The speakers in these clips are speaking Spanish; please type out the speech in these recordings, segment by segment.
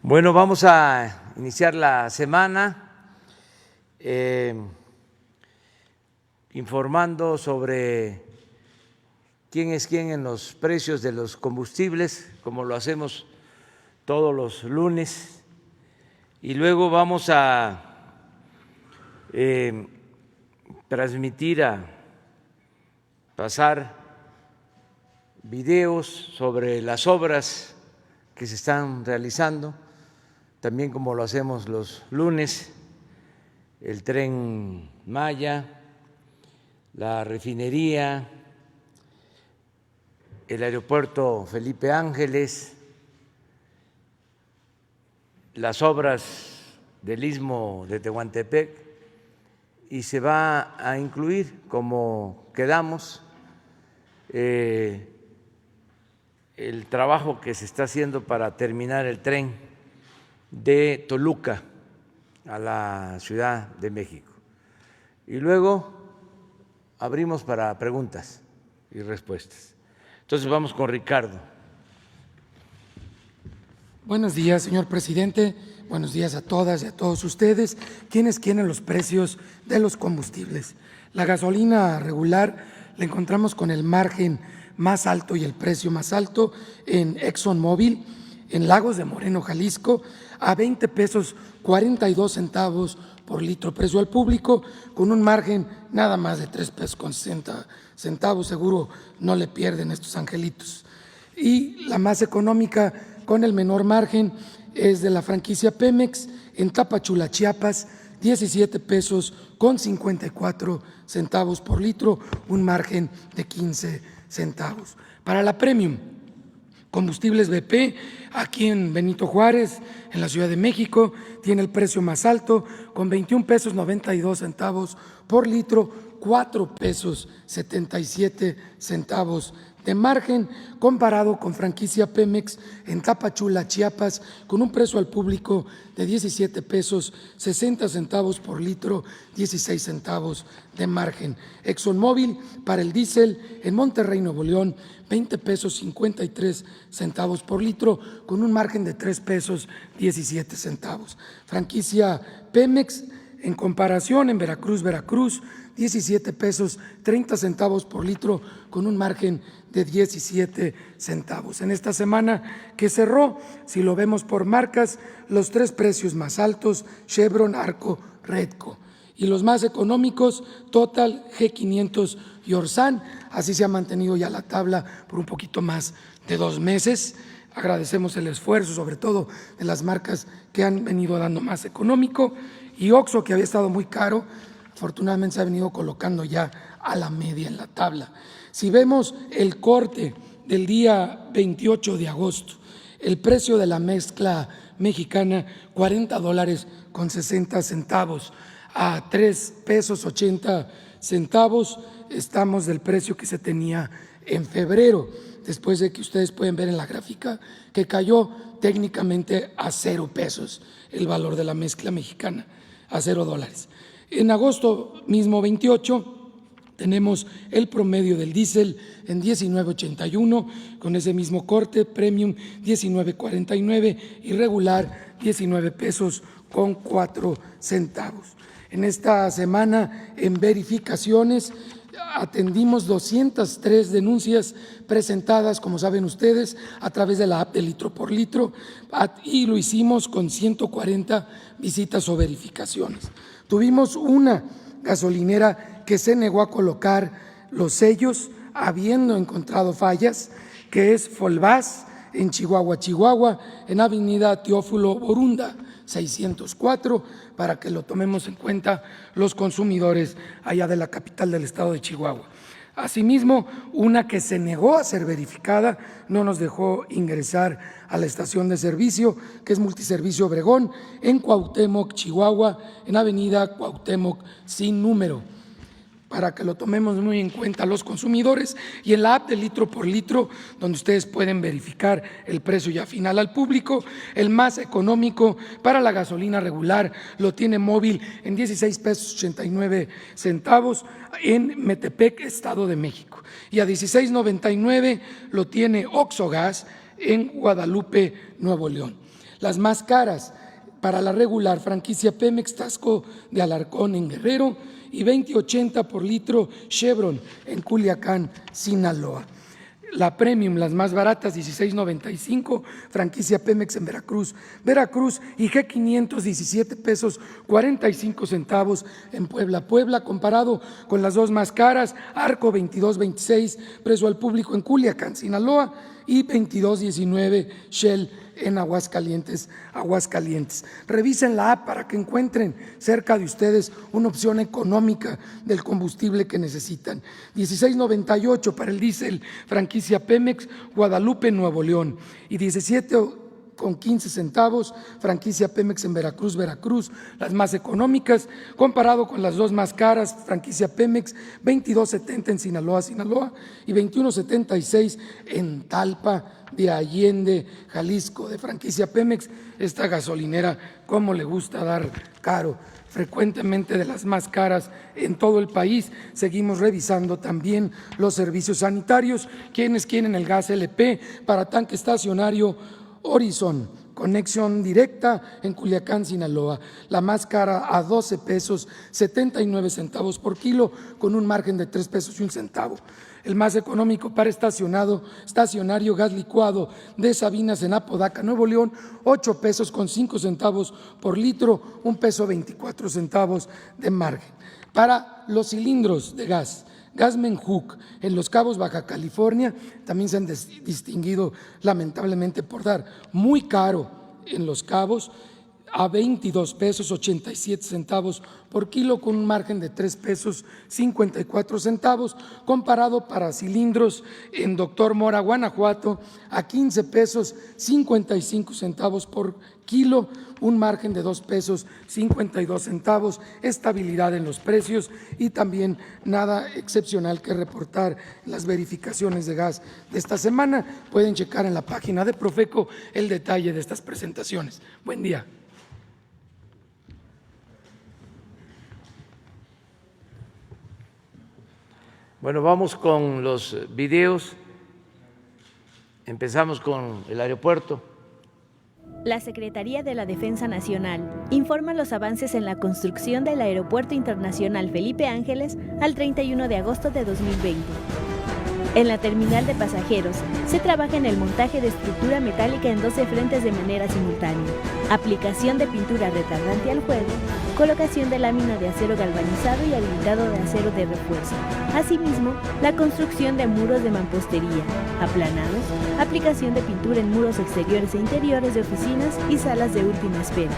Bueno, vamos a iniciar la semana informando sobre quién es quién en los precios de los combustibles, como lo hacemos todos los lunes, y luego vamos a transmitir, a pasar videos sobre las obras que se están realizando, también como lo hacemos los lunes, el Tren Maya, la refinería, el aeropuerto Felipe Ángeles, las obras del Istmo de Tehuantepec, y se va a incluir, como quedamos, el trabajo que se está haciendo para terminar el tren de Toluca a la Ciudad de México. Y luego abrimos para preguntas y respuestas. Entonces vamos con Ricardo. Buenos días, señor presidente. Buenos días a todas y a todos ustedes. ¿Quiénes quieren los precios de los combustibles? La gasolina regular la encontramos con el margen más alto y el precio más alto en ExxonMobil, en Lagos de Moreno, Jalisco, a 20 pesos 42 centavos por litro precio al público, con un margen nada más de 3 pesos con 60 centavos. Seguro no le pierden estos angelitos. Y la más económica, con el menor margen, es de la franquicia Pemex en Tapachula, Chiapas, 17 pesos con 54 centavos por litro, un margen de 15 centavos. Para la Premium, Combustibles BP, aquí en Benito Juárez, en la Ciudad de México, tiene el precio más alto, con 21 pesos 92 centavos por litro, 4 pesos 77 centavos de margen, comparado con franquicia Pemex en Tapachula, Chiapas, con un precio al público de 17 pesos 60 centavos por litro, 16 centavos de margen. ExxonMobil para el diésel en Monterrey, Nuevo León, 20 pesos 53 centavos por litro, con un margen de 3 pesos 17 centavos. Franquicia Pemex en comparación en Veracruz, 17 pesos 30 centavos por litro, con un margen de 17 centavos. En esta semana que cerró, si lo vemos por marcas, los tres precios más altos: Chevron, Arco, Redco, y los más económicos, Total, G500 y Orsan. Así se ha mantenido ya la tabla por un poquito más de 2 meses. Agradecemos el esfuerzo, sobre todo de las marcas que han venido dando más económico, y Oxxo, que había estado muy caro, afortunadamente se ha venido colocando ya a la media en la tabla. Si vemos el corte del día 28 de agosto, el precio de la mezcla mexicana, $40 con 60 centavos, a 3 pesos 80 centavos, estamos del precio que se tenía en febrero, después de que ustedes pueden ver en la gráfica que cayó técnicamente a 0 pesos el valor de la mezcla mexicana, a $0. En agosto mismo 28 tenemos el promedio del diésel en 19.81, con ese mismo corte, Premium 19.49 y regular 19 pesos con 4 centavos. En esta semana, en verificaciones, atendimos 203 denuncias presentadas, como saben ustedes, a través de la app de Litro por Litro, y lo hicimos con 140 visitas o verificaciones. Tuvimos una gasolinera que se negó a colocar los sellos, habiendo encontrado fallas, que es Folvás en Chihuahua, en Avenida Teófilo Borunda 604, para que lo tomemos en cuenta los consumidores allá de la capital del estado de Chihuahua. Asimismo, una que se negó a ser verificada, no nos dejó ingresar a la estación de servicio, que es Multiservicio Obregón, en Cuauhtémoc, Chihuahua, en Avenida Cuauhtémoc sin número, para que lo tomemos muy en cuenta los consumidores. Y en la app de Litro por Litro, donde ustedes pueden verificar el precio ya final al público, el más económico para la gasolina regular lo tiene Móvil en 16 pesos 89 centavos en Metepec, Estado de México, y a 16.99 lo tiene Oxxo Gas en Guadalupe, Nuevo León. Las más caras para la regular, franquicia Pemex Tasco de Alarcón en Guerrero y 20.80 por litro Chevron en Culiacán, Sinaloa. La premium, las más baratas, 16.95, franquicia Pemex en Veracruz y G500, 17 pesos 45 centavos en Puebla, comparado con las dos más caras, Arco 22.26, precio al público en Culiacán, Sinaloa, y 22.19 Shell en Aguascalientes. Revisen la app para que encuentren cerca de ustedes una opción económica del combustible que necesitan. 16.98 para el diésel, franquicia Pemex, Guadalupe, Nuevo León, y 17.15 centavos, franquicia Pemex en Veracruz, las más económicas, comparado con las dos más caras, franquicia Pemex, 22.70 en Sinaloa y 21.76 en Talpa de Allende, Jalisco, de franquicia Pemex. Esta gasolinera, cómo le gusta dar caro, frecuentemente de las más caras en todo el país. Seguimos revisando también los servicios sanitarios. Quienes quieren el gas LP para tanque estacionario Horizon, conexión directa en Culiacán, Sinaloa, la más cara a 12 pesos 79 centavos por kilo, con un margen de 3 pesos y un centavo. El más económico para estacionario gas licuado de Sabinas en Apodaca, Nuevo León, 8 pesos con 5 centavos por litro, 1 peso 24 centavos de margen. Para los cilindros de gas Menjuc en Los Cabos, Baja California, también se han distinguido lamentablemente por dar muy caro en Los Cabos, a 22 pesos 87 centavos por kilo, con un margen de 3 pesos 54 centavos, comparado para cilindros en Doctor Mora, Guanajuato, a 15 pesos 55 centavos por kilo, un margen de 2 pesos 52 centavos, estabilidad en los precios y también nada excepcional que reportar en las verificaciones de gas de esta semana. Pueden checar en la página de Profeco el detalle de estas presentaciones. Buen día. Bueno, vamos con los videos. Empezamos con el aeropuerto. La Secretaría de la Defensa Nacional informa los avances en la construcción del Aeropuerto Internacional Felipe Ángeles al 31 de agosto de 2020. En la terminal de pasajeros se trabaja en el montaje de estructura metálica en 12 frentes de manera simultánea, aplicación de pintura retardante al fuego, colocación de lámina de acero galvanizado y habilitado de acero de refuerzo. Asimismo, la construcción de muros de mampostería, aplanados, aplicación de pintura en muros exteriores e interiores de oficinas y salas de última espera.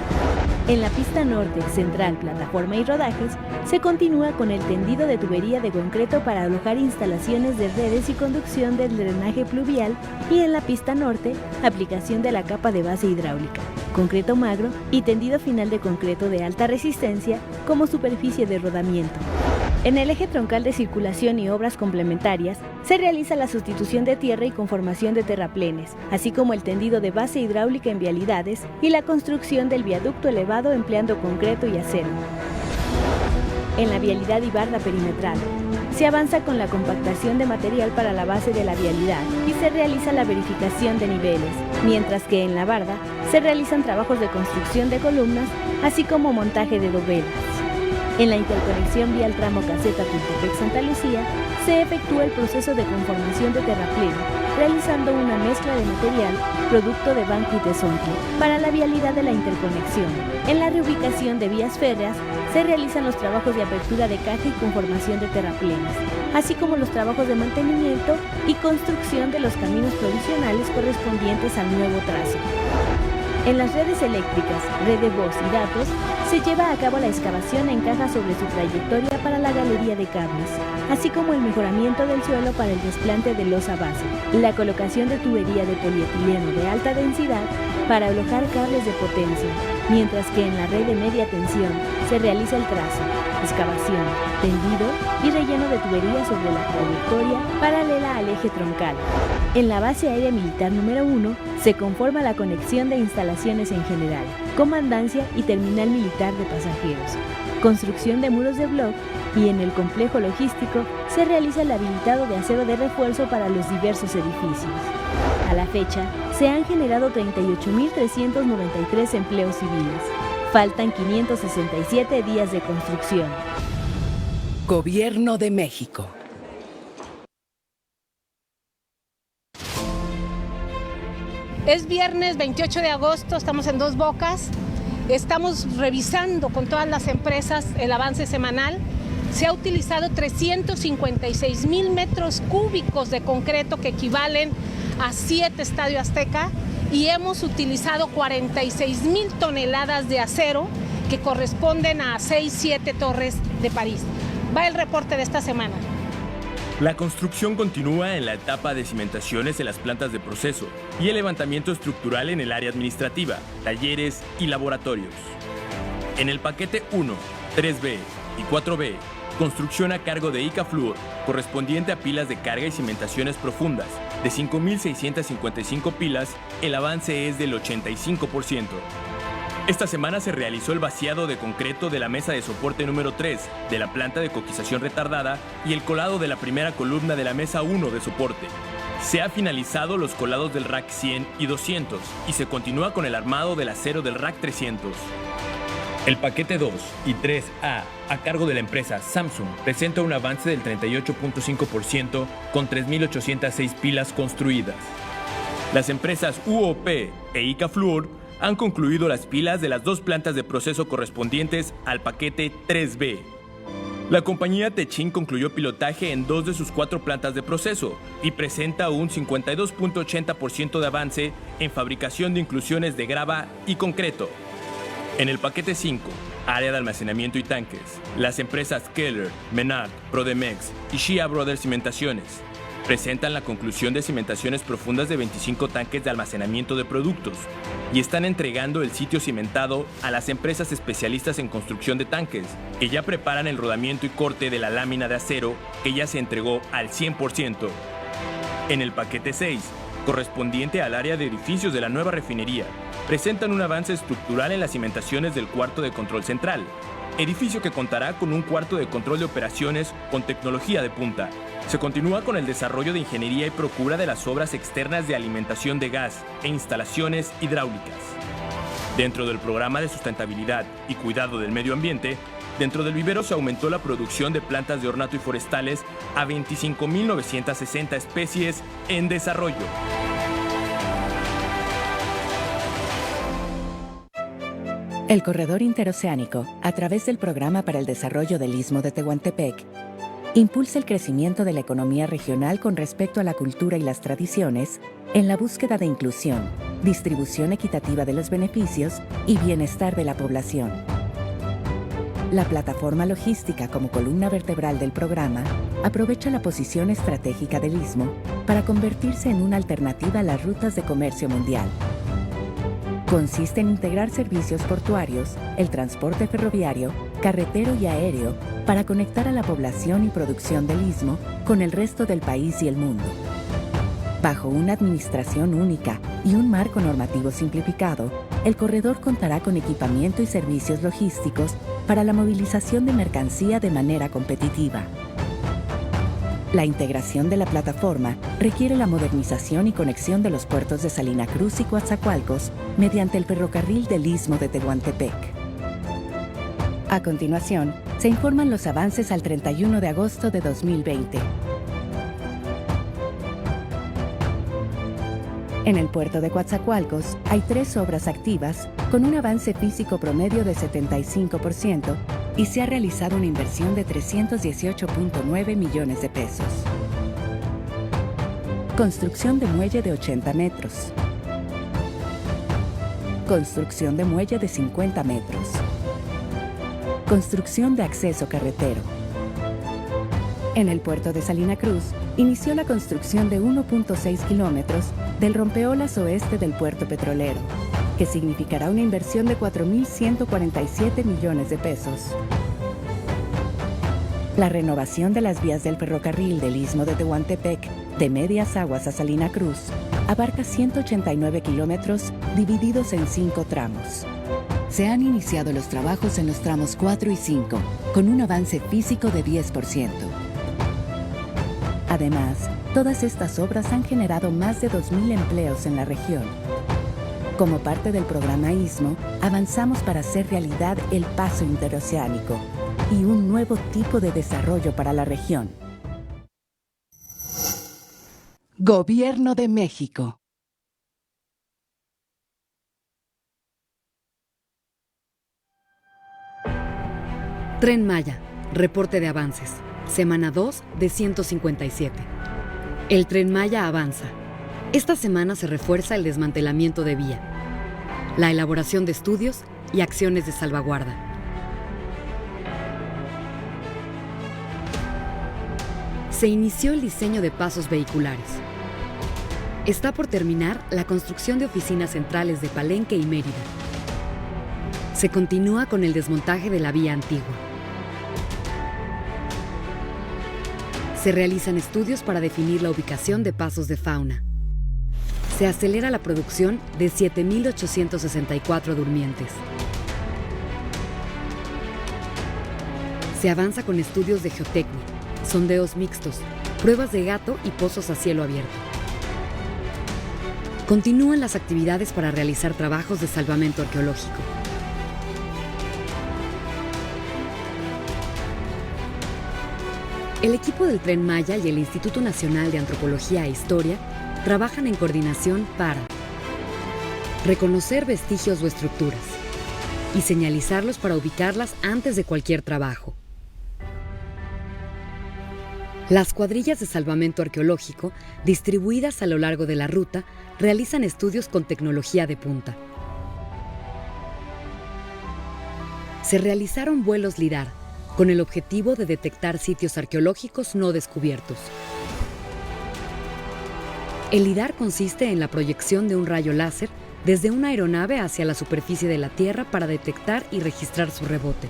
En la pista norte, central, plataforma y rodajes, se continúa con el tendido de tubería de concreto para alojar instalaciones de redes y conducción del drenaje pluvial, y en la pista norte, aplicación de la capa de base hidráulica, concreto magro y tendido final de concreto de alta resistencia como superficie de rodamiento. En el eje troncal de circulación y obras complementarias, se realiza la sustitución de tierra y conformación de terraplenes, así como el tendido de base hidráulica en vialidades y la construcción del viaducto elevado empleando concreto y acero. En la vialidad y barda perimetral, se avanza con la compactación de material para la base de la vialidad y se realiza la verificación de niveles, mientras que en la barda se realizan trabajos de construcción de columnas, así como montaje de dovelas. En la interconexión vial tramo Caseta Tultepec-Santa Lucía, se efectúa el proceso de conformación de terraplén, realizando una mezcla de material producto de banco y tesontle para la vialidad de la interconexión. En la reubicación de vías férreas, se realizan los trabajos de apertura de caja y conformación de terraplenes, así como los trabajos de mantenimiento y construcción de los caminos provisionales correspondientes al nuevo trazo. En las redes eléctricas, red de voz y datos, se lleva a cabo la excavación en caja sobre su trayectoria para la galería de cables, así como el mejoramiento del suelo para el desplante de losa base, la colocación de tubería de polietileno de alta densidad para alojar cables de potencia, mientras que en la red de media tensión se realiza el trazo, excavación, tendido y relleno de tubería sobre la trayectoria paralela al eje troncal. En la base aérea militar número 1 se conforma la conexión de instalaciones en general, comandancia y terminal militar de pasajeros, construcción de muros de bloc, y en el complejo logístico se realiza el habilitado de acero de refuerzo para los diversos edificios. A la fecha, se han generado 38.393 empleos civiles. Faltan 567 días de construcción. Gobierno de México. Es viernes 28 de agosto, estamos en Dos Bocas. Estamos revisando con todas las empresas el avance semanal. Se ha utilizado 356,000 metros cúbicos de concreto que equivalen a 7 Estadio Azteca y hemos utilizado 46,000 toneladas de acero que corresponden a 6-7 torres de París. Va el reporte de esta semana. La construcción continúa en la etapa de cimentaciones en las plantas de proceso y el levantamiento estructural en el área administrativa, talleres y laboratorios. En el paquete 1, 3B y 4B, construcción a cargo de ICA Fluor, correspondiente a pilas de carga y cimentaciones profundas, de 5.655 pilas, el avance es del 85%. Esta semana se realizó el vaciado de concreto de la mesa de soporte número 3 de la planta de coquización retardada y el colado de la primera columna de la mesa 1 de soporte. Se ha finalizado los colados del rack 100 y 200 y se continúa con el armado del acero del rack 300. El paquete 2 y 3A, a cargo de la empresa Samsung, presenta un avance del 38.5% con 3.806 pilas construidas. Las empresas UOP e ICA Fluor han concluido las pilas de las 2 plantas de proceso correspondientes al paquete 3B. La compañía Techin concluyó pilotaje en 2 de sus 4 plantas de proceso y presenta un 52.80% de avance en fabricación de inclusiones de grava y concreto. En el paquete 5, área de almacenamiento y tanques, las empresas Keller, Menard, Prodemex y Shia Brothers Cimentaciones presentan la conclusión de cimentaciones profundas de 25 tanques de almacenamiento de productos y están entregando el sitio cimentado a las empresas especialistas en construcción de tanques, que ya preparan el rodamiento y corte de la lámina de acero que ya se entregó al 100%. En el paquete 6, correspondiente al área de edificios de la nueva refinería, presentan un avance estructural en las cimentaciones del cuarto de control central, edificio que contará con un cuarto de control de operaciones con tecnología de punta. Se continúa con el desarrollo de ingeniería y procura de las obras externas de alimentación de gas e instalaciones hidráulicas. Dentro del programa de sustentabilidad y cuidado del medio ambiente, dentro del vivero se aumentó la producción de plantas de ornato y forestales a 25.960 especies en desarrollo. El Corredor Interoceánico, a través del Programa para el Desarrollo del Istmo de Tehuantepec, impulsa el crecimiento de la economía regional con respecto a la cultura y las tradiciones, en la búsqueda de inclusión, distribución equitativa de los beneficios y bienestar de la población. La plataforma logística como columna vertebral del programa aprovecha la posición estratégica del Istmo para convertirse en una alternativa a las rutas de comercio mundial. Consiste en integrar servicios portuarios, el transporte ferroviario, carretero y aéreo para conectar a la población y producción del Istmo con el resto del país y el mundo. Bajo una administración única y un marco normativo simplificado, el corredor contará con equipamiento y servicios logísticos para la movilización de mercancía de manera competitiva. La integración de la plataforma requiere la modernización y conexión de los puertos de Salina Cruz y Coatzacoalcos mediante el ferrocarril del Istmo de Tehuantepec. A continuación, se informan los avances al 31 de agosto de 2020. En el puerto de Coatzacoalcos hay 3 obras activas con un avance físico promedio de 75% y se ha realizado una inversión de 318.9 millones de pesos. Construcción de muelle de 80 metros. Construcción de muelle de 50 metros. Construcción de acceso carretero. En el puerto de Salina Cruz, inició la construcción de 1.6 kilómetros del rompeolas oeste del puerto petrolero, que significará una inversión de 4.147 millones de pesos. La renovación de las vías del ferrocarril del Istmo de Tehuantepec, de Medias Aguas a Salina Cruz, abarca 189 kilómetros divididos en 5 tramos. Se han iniciado los trabajos en los tramos 4 y 5, con un avance físico de 10%. Además, Todas estas obras han generado más de 2.000 empleos en la región. Como parte del programa ISMO, avanzamos para hacer realidad el paso interoceánico y un nuevo tipo de desarrollo para la región. Gobierno de México. Tren Maya, reporte de avances, semana 2 de 157. El Tren Maya avanza. Esta semana se refuerza el desmantelamiento de vía, la elaboración de estudios y acciones de salvaguarda. Se inició el diseño de pasos vehiculares. Está por terminar la construcción de oficinas centrales de Palenque y Mérida. Se continúa con el desmontaje de la vía antigua. Se realizan estudios para definir la ubicación de pasos de fauna. Se acelera la producción de 7.864 durmientes. Se avanza con estudios de geotecnia, sondeos mixtos, pruebas de gato y pozos a cielo abierto. Continúan las actividades para realizar trabajos de salvamento arqueológico. El equipo del Tren Maya y el Instituto Nacional de Antropología e Historia trabajan en coordinación para reconocer vestigios o estructuras y señalizarlos para ubicarlas antes de cualquier trabajo. Las cuadrillas de salvamento arqueológico, distribuidas a lo largo de la ruta, realizan estudios con tecnología de punta. Se realizaron vuelos LIDAR, con el objetivo de detectar sitios arqueológicos no descubiertos. El LIDAR consiste en la proyección de un rayo láser desde una aeronave hacia la superficie de la Tierra para detectar y registrar su rebote.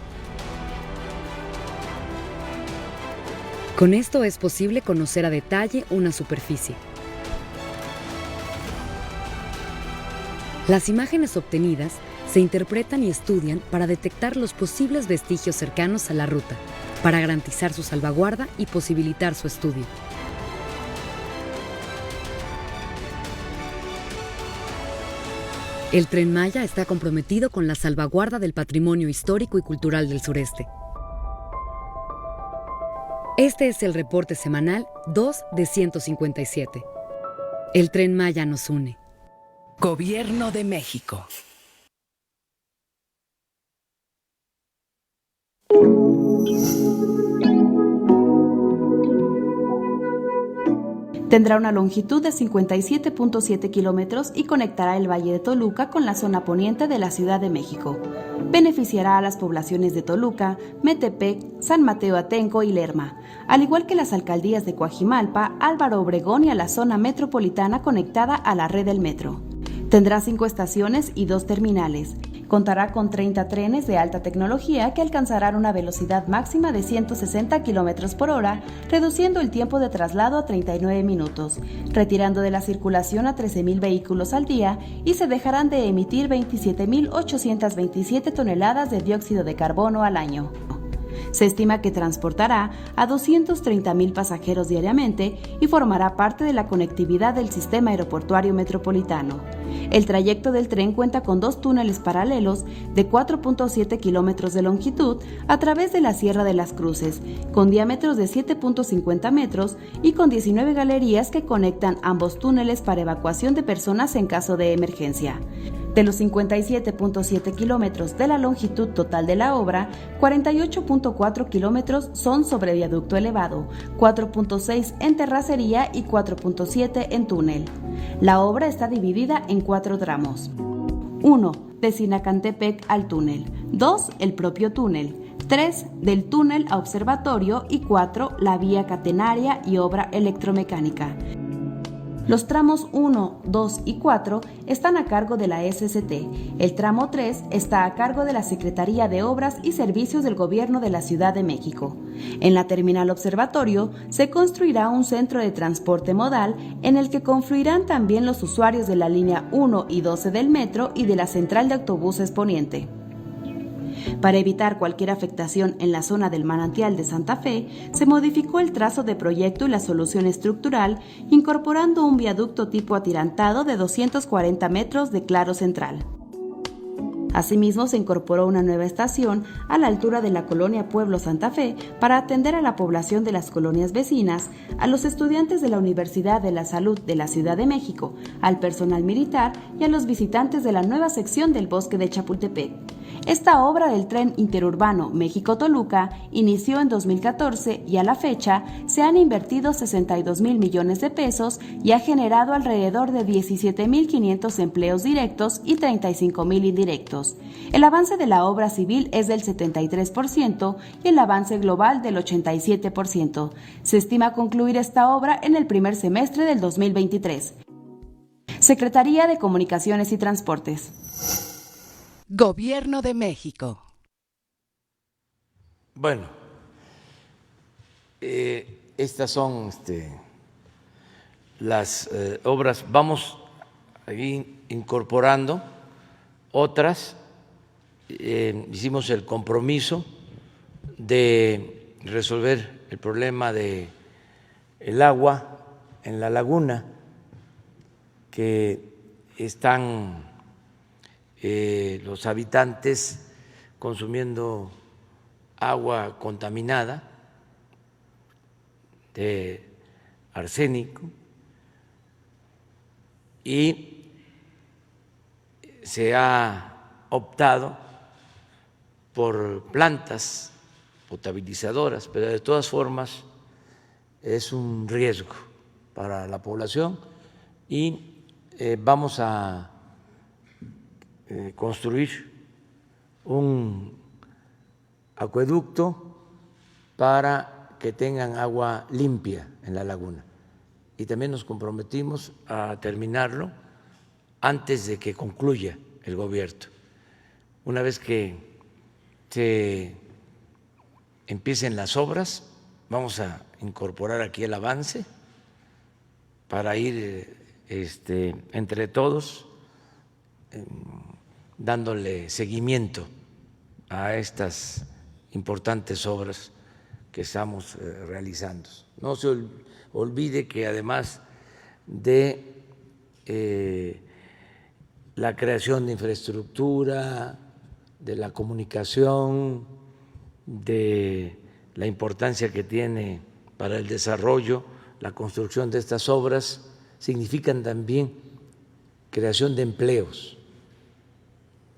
Con esto es posible conocer a detalle una superficie. Las imágenes obtenidas se interpretan y estudian para detectar los posibles vestigios cercanos a la ruta, para garantizar su salvaguarda y posibilitar su estudio. El Tren Maya está comprometido con la salvaguarda del patrimonio histórico y cultural del sureste. Este es el reporte semanal 2 de 157. El Tren Maya nos une. Gobierno de México. Tendrá una longitud de 57.7 kilómetros y conectará el Valle de Toluca con la zona poniente de la Ciudad de México. Beneficiará a las poblaciones de Toluca, Metepec, San Mateo Atenco y Lerma, al igual que las alcaldías de Coajimalpa, Álvaro Obregón y a la zona metropolitana conectada a la red del metro. Tendrá 5 estaciones y 2 terminales. Contará con 30 trenes de alta tecnología que alcanzarán una velocidad máxima de 160 km por hora, reduciendo el tiempo de traslado a 39 minutos, retirando de la circulación a 13.000 vehículos al día y se dejarán de emitir 27.827 toneladas de dióxido de carbono al año. Se estima que transportará a 230.000 pasajeros diariamente y formará parte de la conectividad del sistema aeroportuario metropolitano. El trayecto del tren cuenta con 2 túneles paralelos de 4.7 kilómetros de longitud a través de la Sierra de las Cruces, con diámetros de 7.50 metros y con 19 galerías que conectan ambos túneles para evacuación de personas en caso de emergencia. De los 57.7 kilómetros de la longitud total de la obra, 48.4 kilómetros son sobre viaducto elevado, 4.6 en terracería y 4.7 en túnel. La obra está dividida en 4 tramos. 1. De Sinacantepec al túnel. 2. El propio túnel. 3. Del túnel a observatorio y 4. La vía catenaria y obra electromecánica. Los tramos 1, 2 y 4 están a cargo de la SCT. El tramo 3 está a cargo de la Secretaría de Obras y Servicios del Gobierno de la Ciudad de México. En la terminal observatorio se construirá un centro de transporte modal en el que confluirán también los usuarios de la línea 1 y 12 del metro y de la central de autobuses Poniente. Para evitar cualquier afectación en la zona del manantial de Santa Fe, se modificó el trazo de proyecto y la solución estructural, incorporando un viaducto tipo atirantado de 240 metros de claro central. Asimismo, se incorporó una nueva estación a la altura de la colonia Pueblo Santa Fe para atender a la población de las colonias vecinas, a los estudiantes de la Universidad de la Salud de la Ciudad de México, al personal militar y a los visitantes de la nueva sección del Bosque de Chapultepec. Esta obra del tren interurbano México-Toluca inició en 2014 y a la fecha se han invertido 62,000 millones de pesos y ha generado alrededor de 17,500 empleos directos y 35,000 indirectos. El avance de la obra civil es del 73% y el avance global del 87%. Se estima concluir esta obra en el primer semestre del 2023. Secretaría de Comunicaciones y Transportes. Gobierno de México. Bueno, estas son las obras. Vamos ahí incorporando otras. Hicimos el compromiso de resolver el problema de el agua en la laguna, que están los habitantes consumiendo agua contaminada de arsénico, y se ha optado por plantas potabilizadoras, pero de todas formas es un riesgo para la población y vamos a construir un acueducto para que tengan agua limpia en la laguna. Y también nos comprometimos a terminarlo antes de que concluya el gobierno. Una vez que se empiecen las obras, vamos a incorporar aquí el avance para ir entre todos dándole seguimiento a estas importantes obras que estamos realizando. No se olvide que además de la creación de infraestructura, de la comunicación, de la importancia que tiene para el desarrollo, la construcción de estas obras, significan también creación de empleos.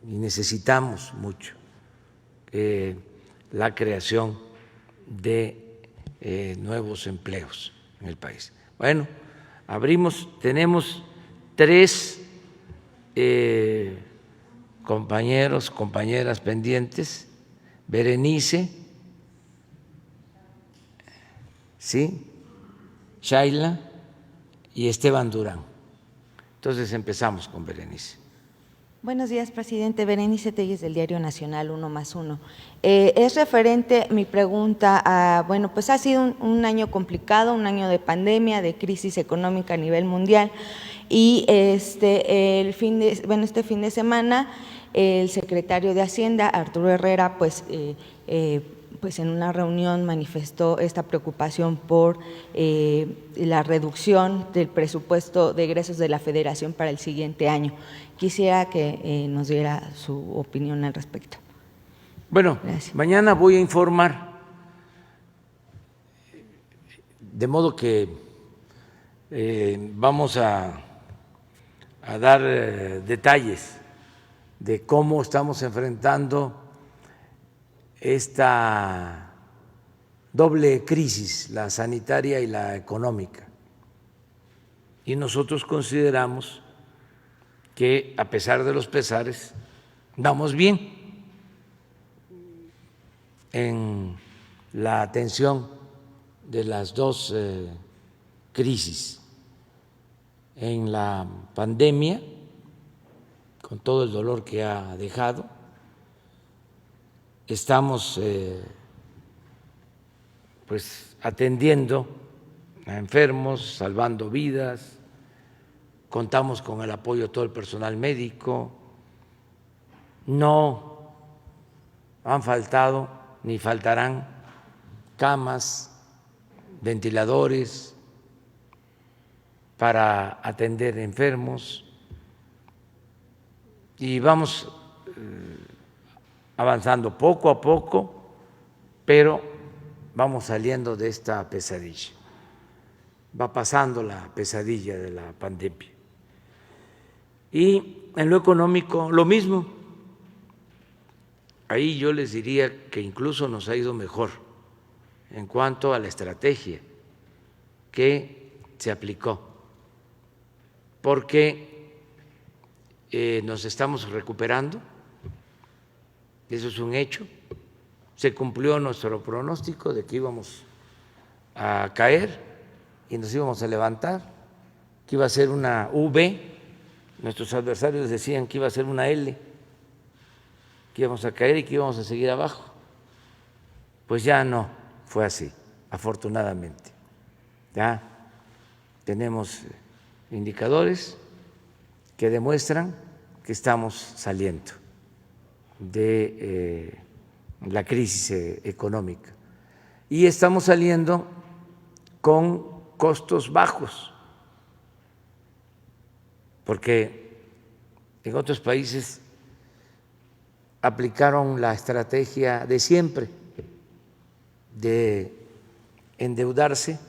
Y necesitamos mucho la creación de nuevos empleos en el país. Bueno, tenemos 3 compañeros, compañeras pendientes: Berenice, ¿sí?, Shaila y Esteban Durán. Entonces empezamos con Berenice. Buenos días, presidente. Berenice Telles, del Diario Nacional, 1+1. Es referente mi pregunta a, bueno, pues ha sido un año complicado, un año de pandemia, de crisis económica a nivel mundial, y este fin de semana el secretario de Hacienda, Arturo Herrera, pues en una reunión manifestó esta preocupación por la reducción del presupuesto de egresos de la Federación para el siguiente año. Quisiera que nos diera su opinión al respecto. Bueno, gracias. Mañana voy a informar, de modo que vamos a dar detalles de cómo estamos enfrentando esta doble crisis, la sanitaria y la económica. Y nosotros consideramos que, a pesar de los pesares, vamos bien en la atención de las dos crisis. En la pandemia, con todo el dolor que ha dejado, estamos pues atendiendo a enfermos, salvando vidas, contamos con el apoyo de todo el personal médico, no han faltado ni faltarán camas, ventiladores para atender enfermos y vamos avanzando poco a poco, pero vamos saliendo de esta pesadilla. Va pasando la pesadilla de la pandemia. Y en lo económico, lo mismo. Ahí yo les diría que incluso nos ha ido mejor en cuanto a la estrategia que se aplicó, porque nos estamos recuperando, eso es un hecho. Se cumplió nuestro pronóstico de que íbamos a caer y nos íbamos a levantar, que iba a ser una V. Nuestros adversarios decían que iba a ser una L, que íbamos a caer y que íbamos a seguir abajo. Pues ya no fue así, afortunadamente. Ya tenemos indicadores que demuestran que estamos saliendo de la crisis económica y estamos saliendo con costos bajos, porque en otros países aplicaron la estrategia de siempre de endeudarse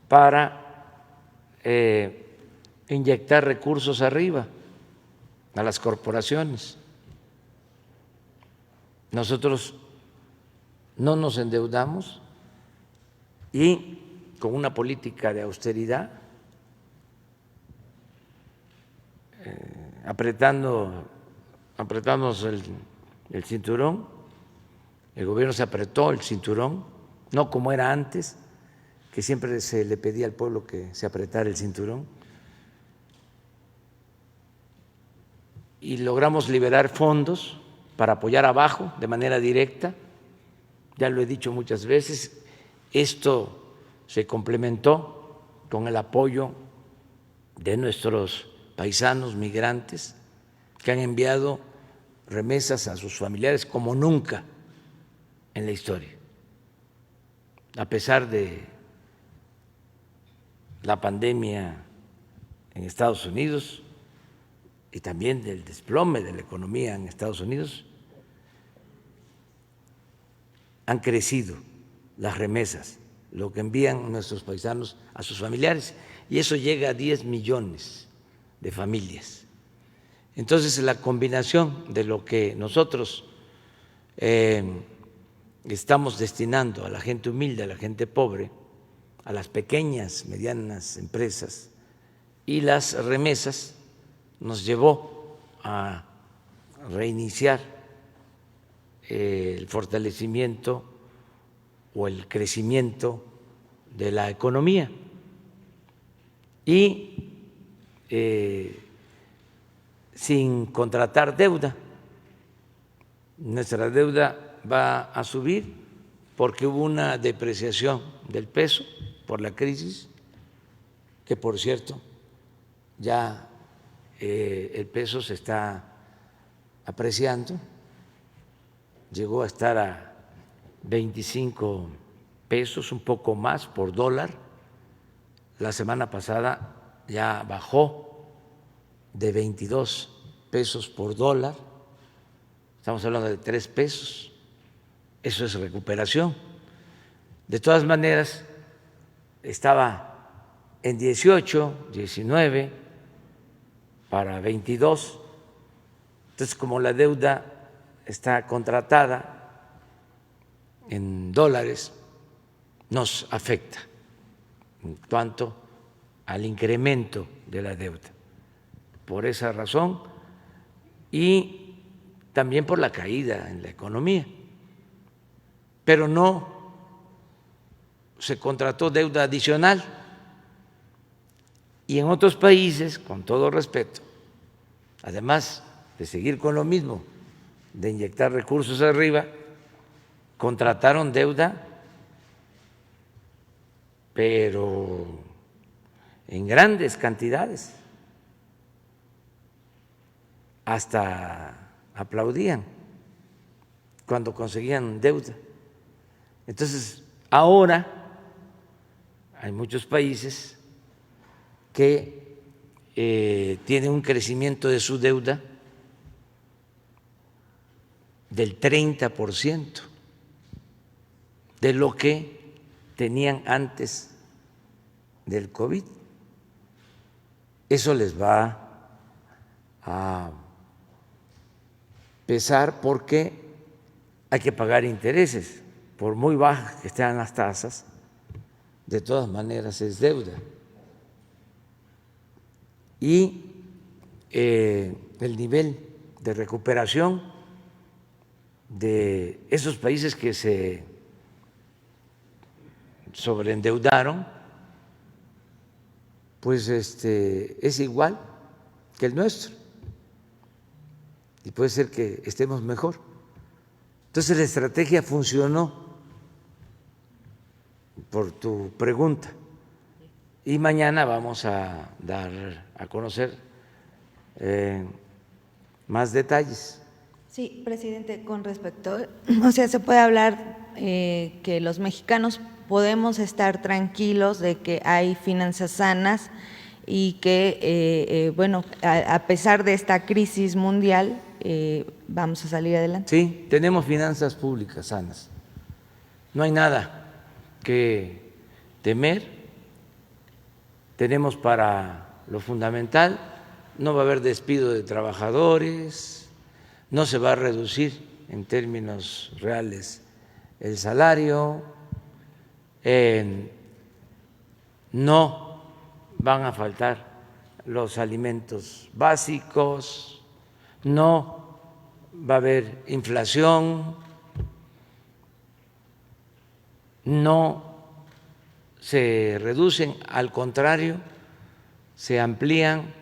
para inyectar recursos arriba a las corporaciones. Nosotros no nos endeudamos y con una política de austeridad, apretándonos el cinturón, el gobierno se apretó el cinturón, no como era antes, que siempre se le pedía al pueblo que se apretara el cinturón, y logramos liberar fondos para apoyar abajo de manera directa. Ya lo he dicho muchas veces, esto se complementó con el apoyo de nuestros paisanos migrantes que han enviado remesas a sus familiares como nunca en la historia, a pesar de la pandemia en Estados Unidos y también del desplome de la economía en Estados Unidos. Han crecido las remesas, lo que envían nuestros paisanos a sus familiares, y eso llega a 10 millones de familias. Entonces, la combinación de lo que nosotros estamos destinando a la gente humilde, a la gente pobre, a las pequeñas, medianas empresas y las remesas, nos llevó a reiniciar el fortalecimiento o el crecimiento de la economía y sin contratar deuda. Nuestra deuda va a subir porque hubo una depreciación del peso por la crisis, que por cierto ya el peso se está apreciando, llegó a estar a 25 pesos, un poco más por dólar. La semana pasada ya bajó de 22 pesos por dólar, estamos hablando de 3 pesos, eso es recuperación. De todas maneras, estaba en 18, 19, para 22, entonces como la deuda está contratada en dólares, nos afecta en cuanto al incremento de la deuda. Por esa razón y también por la caída en la economía, pero no se contrató deuda adicional. Y en otros países, con todo respeto, además de seguir con lo mismo, de inyectar recursos arriba, contrataron deuda, pero en grandes cantidades, hasta aplaudían cuando conseguían deuda. Entonces, ahora hay muchos países que tienen un crecimiento de su deuda del 30% de lo que tenían antes del COVID. Eso les va a pesar porque hay que pagar intereses, por muy bajas que estén las tasas, de todas maneras es deuda. Y el nivel de recuperación de esos países que se sobreendeudaron, pues es igual que el nuestro y puede ser que estemos mejor. Entonces la estrategia funcionó por tu pregunta y mañana vamos a dar a conocer más detalles. Sí, presidente, con respecto, o sea, se puede hablar que los mexicanos podemos estar tranquilos de que hay finanzas sanas y que, bueno, a pesar de esta crisis mundial, vamos a salir adelante. Sí, tenemos finanzas públicas sanas. No hay nada que temer. Tenemos para lo fundamental, no va a haber despido de trabajadores, no se va a reducir en términos reales el salario, no van a faltar los alimentos básicos, no va a haber inflación, no se reducen, al contrario, se amplían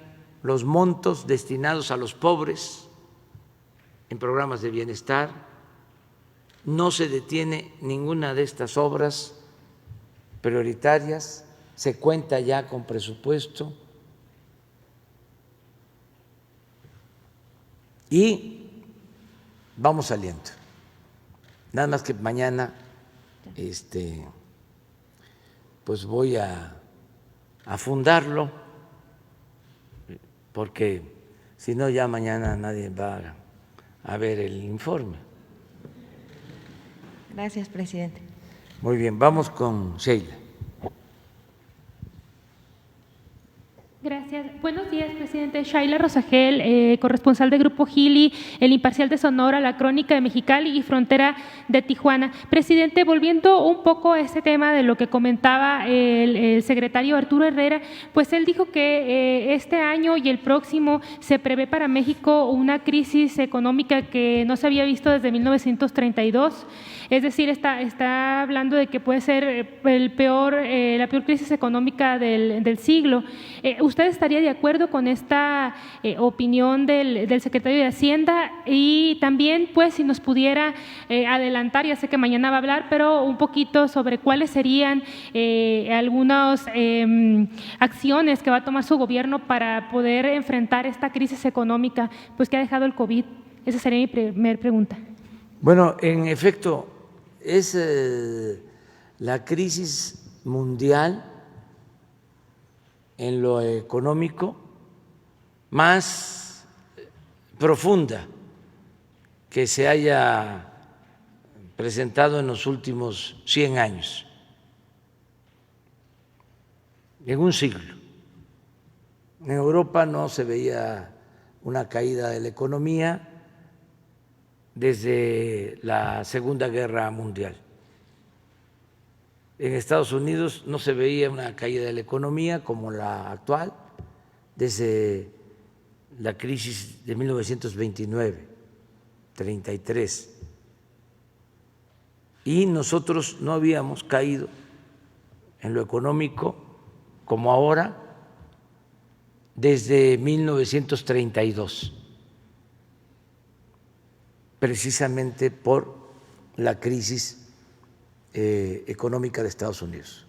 los montos destinados a los pobres en programas de bienestar, no se detiene ninguna de estas obras prioritarias, se cuenta ya con presupuesto y vamos saliendo. Nada más que mañana pues voy a fundarlo, porque si no ya mañana nadie va a ver el informe. Gracias, presidente. Muy bien, vamos con Sheila. Gracias. Buenos días, presidente. Shaila Rosagel, corresponsal de Grupo Gili, El Imparcial de Sonora, La Crónica de Mexicali y Frontera de Tijuana. Presidente, volviendo un poco a este tema de lo que comentaba el secretario Arturo Herrera, pues él dijo que este año y el próximo se prevé para México una crisis económica que no se había visto desde 1932. Es decir, está hablando de que puede ser la peor crisis económica del siglo. ¿Usted estaría de acuerdo con esta opinión del secretario de Hacienda? Y también, pues, si nos pudiera adelantar, ya sé que mañana va a hablar, pero un poquito sobre cuáles serían algunas acciones que va a tomar su gobierno para poder enfrentar esta crisis económica pues, que ha dejado el COVID. Esa sería mi primera pregunta. Bueno, en efecto, es la crisis mundial en lo económico más profunda que se haya presentado en los últimos 100 años, en un siglo. En Europa no se veía una caída de la economía desde la Segunda Guerra Mundial. En Estados Unidos no se veía una caída de la economía como la actual desde la crisis de 1929, 33. Y nosotros no habíamos caído en lo económico como ahora desde 1932. Precisamente por la crisis económica de Estados Unidos.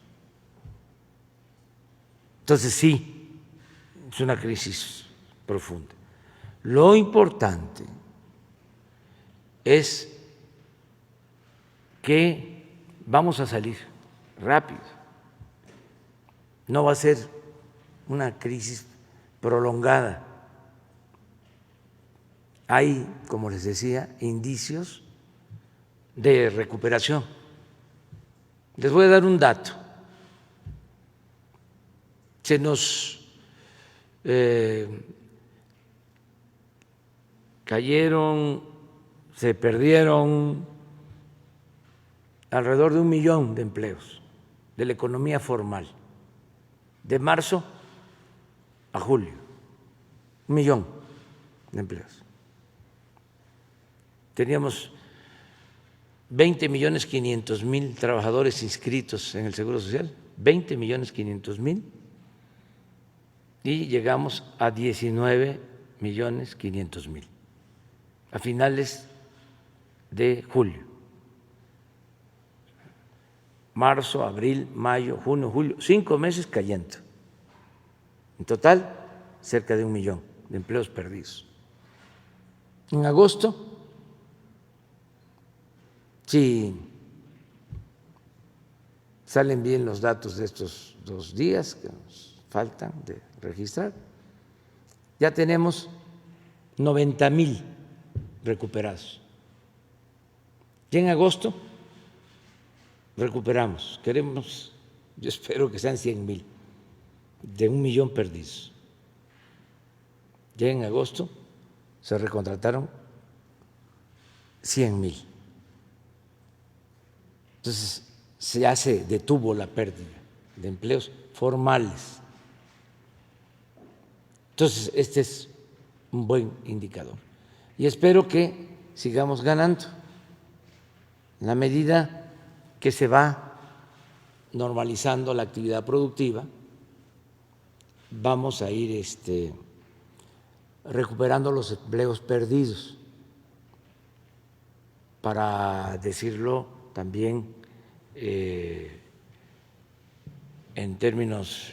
Entonces sí, es una crisis profunda. Lo importante es que vamos a salir rápido. No va a ser una crisis prolongada. Hay, como les decía, indicios de recuperación. Les voy a dar un dato. Se nos cayeron, se perdieron alrededor de 1 millón de empleos de la economía formal, de marzo a julio, 1 millón de empleos. Teníamos 20.500.000 trabajadores inscritos en el Seguro Social, 20.500.000, y llegamos a 19.500.000 a finales de julio. Marzo, abril, mayo, junio, julio, 5 meses cayendo. En total, cerca de 1 millón de empleos perdidos. En agosto, si salen bien los datos de estos 2 días que nos faltan de registrar, ya tenemos 90.000 recuperados. Y en agosto recuperamos, queremos, yo espero que sean 100.000 de 1 millón perdidos. Ya en agosto se recontrataron 100.000. Entonces ya se detuvo la pérdida de empleos formales. Entonces este es un buen indicador. Y espero que sigamos ganando en la medida que se va normalizando la actividad productiva. Vamos a ir recuperando los empleos perdidos. Para decirlo también en términos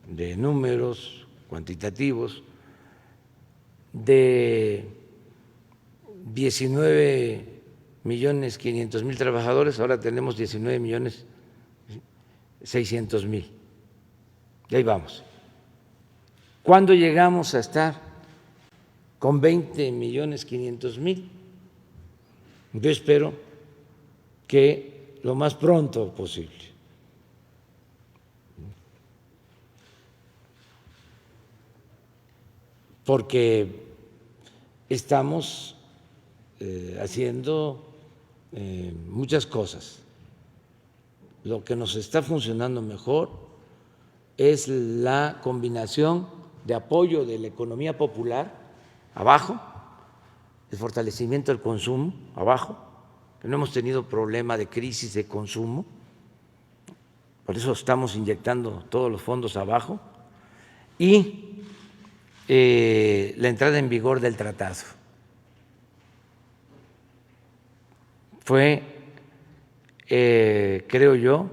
de números cuantitativos, de 19.500.000 trabajadores, ahora tenemos 19.600.000. Y ahí vamos. ¿Cuándo llegamos a estar con 20.500.000? Yo espero que lo más pronto posible. Porque estamos haciendo muchas cosas. Lo que nos está funcionando mejor es la combinación de apoyo de la economía popular, abajo, el fortalecimiento del consumo, abajo, que no hemos tenido problema de crisis de consumo, por eso estamos inyectando todos los fondos abajo, y la entrada en vigor del tratado. Fue, creo yo,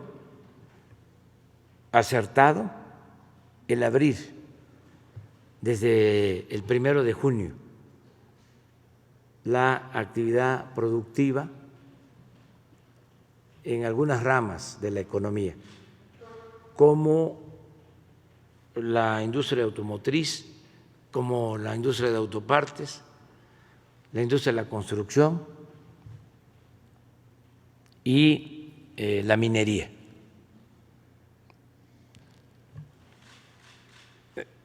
acertado el abrir desde el 1 de junio la actividad productiva en algunas ramas de la economía, como la industria automotriz, como la industria de autopartes, la industria de la construcción y la minería.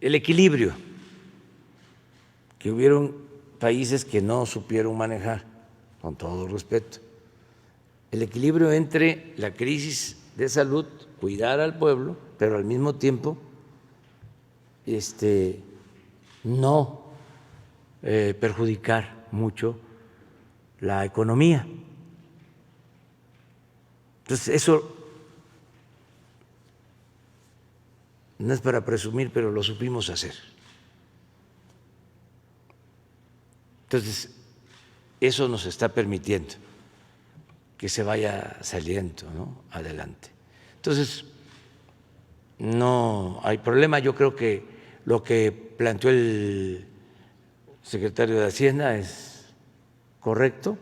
El equilibrio que hubieron países que no supieron manejar, con todo respeto, el equilibrio entre la crisis de salud, cuidar al pueblo, pero al mismo tiempo no perjudicar mucho la economía. Entonces, eso no es para presumir, pero lo supimos hacer. Entonces, eso nos está permitiendo que se vaya saliendo, ¿no?, adelante. Entonces, no hay problema. Yo creo que lo que planteó el secretario de Hacienda es correcto.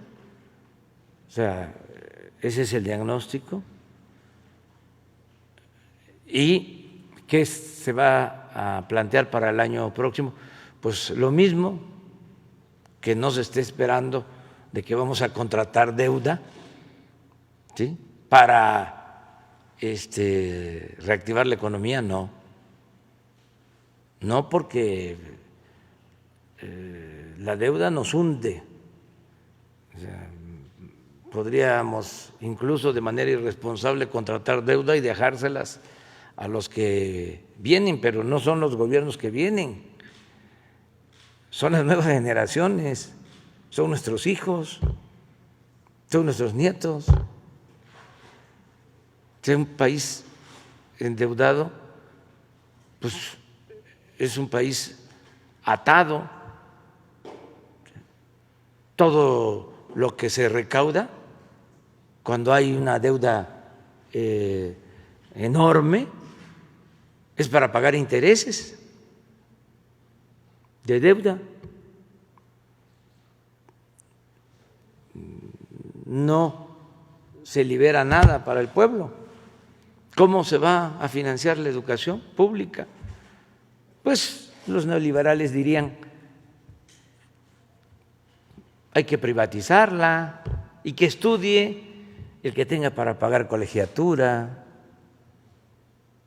O sea, ese es el diagnóstico. ¿Y qué se va a plantear para el año próximo? Pues lo mismo, que no se esté esperando de que vamos a contratar deuda, ¿sí?, para reactivar la economía, no. No, porque la deuda nos hunde. O sea, podríamos incluso de manera irresponsable contratar deuda y dejárselas a los que vienen, pero no son los gobiernos que vienen, son las nuevas generaciones, son nuestros hijos, son nuestros nietos. Un país endeudado, pues es un país atado. Todo lo que se recauda, cuando hay una deuda enorme, es para pagar intereses de deuda. No se libera nada para el pueblo. ¿Cómo se va a financiar la educación pública? Pues los neoliberales dirían, hay que privatizarla y que estudie el que tenga para pagar colegiatura.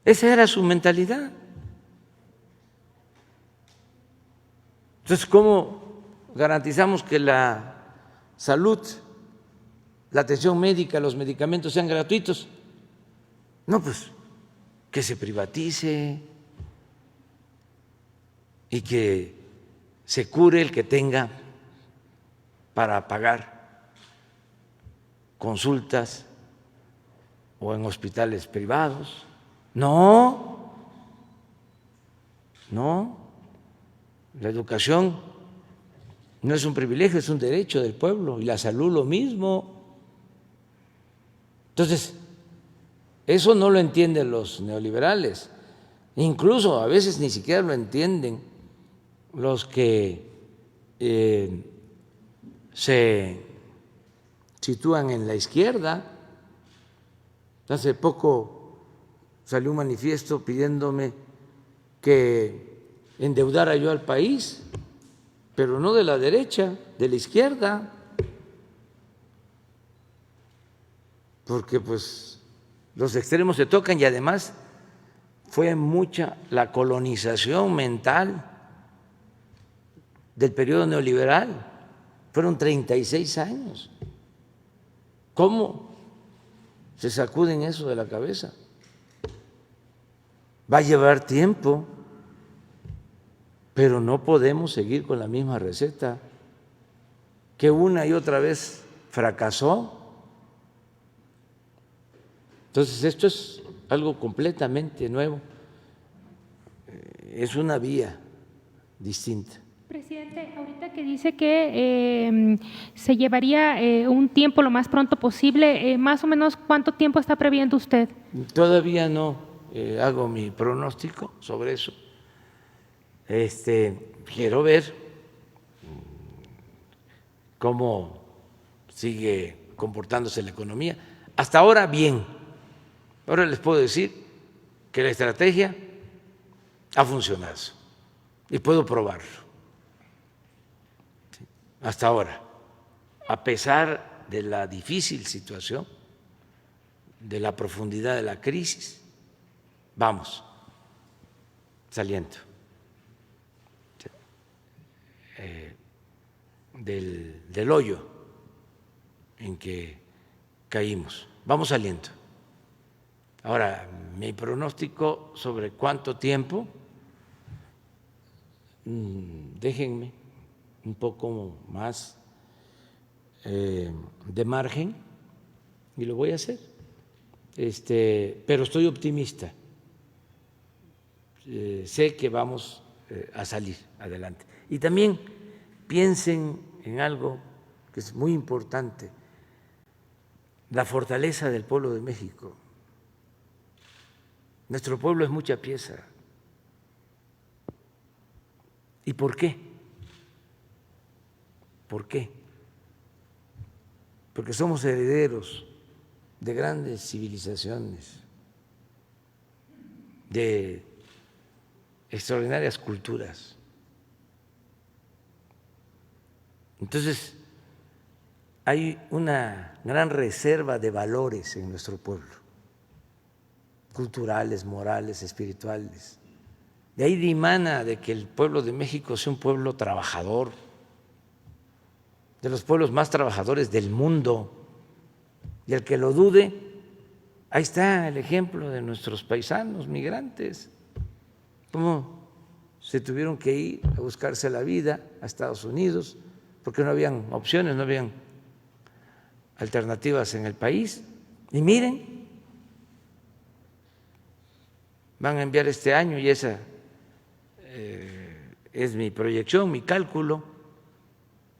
Esa era su mentalidad. Entonces, ¿cómo garantizamos que la salud, la atención médica, los medicamentos sean gratuitos? No, pues que se privatice y que se cure el que tenga para pagar consultas o en hospitales privados. No, la educación no es un privilegio, es un derecho del pueblo, y la salud lo mismo. Entonces, eso no lo entienden los neoliberales, incluso a veces ni siquiera lo entienden los que se sitúan en la izquierda. Hace poco salió un manifiesto pidiéndome que endeudara yo al país, pero no de la derecha, de la izquierda, porque pues los extremos se tocan y además fue mucha la colonización mental del periodo neoliberal. Fueron 36 años. ¿Cómo se sacuden eso de la cabeza? Va a llevar tiempo, pero no podemos seguir con la misma receta que una y otra vez fracasó. Entonces, esto es algo completamente nuevo, es una vía distinta. Presidente, ahorita que dice que se llevaría un tiempo lo más pronto posible, más o menos ¿cuánto tiempo está previendo usted? Todavía no hago mi pronóstico sobre eso. Quiero ver cómo sigue comportándose la economía. Hasta ahora, bien. Ahora les puedo decir que la estrategia ha funcionado y puedo probarlo. Hasta ahora, a pesar de la difícil situación, de la profundidad de la crisis, vamos saliendo del hoyo en que caímos. Vamos saliendo. Ahora, mi pronóstico sobre cuánto tiempo, déjenme un poco más de margen y lo voy a hacer, pero estoy optimista. Sé que vamos a salir adelante. Y también piensen en algo que es muy importante, la fortaleza del pueblo de México. Nuestro pueblo es mucha pieza. ¿Y por qué? ¿Por qué? Porque somos herederos de grandes civilizaciones, de extraordinarias culturas. Entonces, hay una gran reserva de valores en nuestro pueblo, culturales, morales, espirituales. De ahí dimana de que el pueblo de México sea un pueblo trabajador, de los pueblos más trabajadores del mundo. Y el que lo dude, ahí está el ejemplo de nuestros paisanos migrantes, cómo se tuvieron que ir a buscarse la vida a Estados Unidos, porque no habían opciones, no habían alternativas en el país. Y miren, van a enviar este año, y esa es mi proyección, mi cálculo,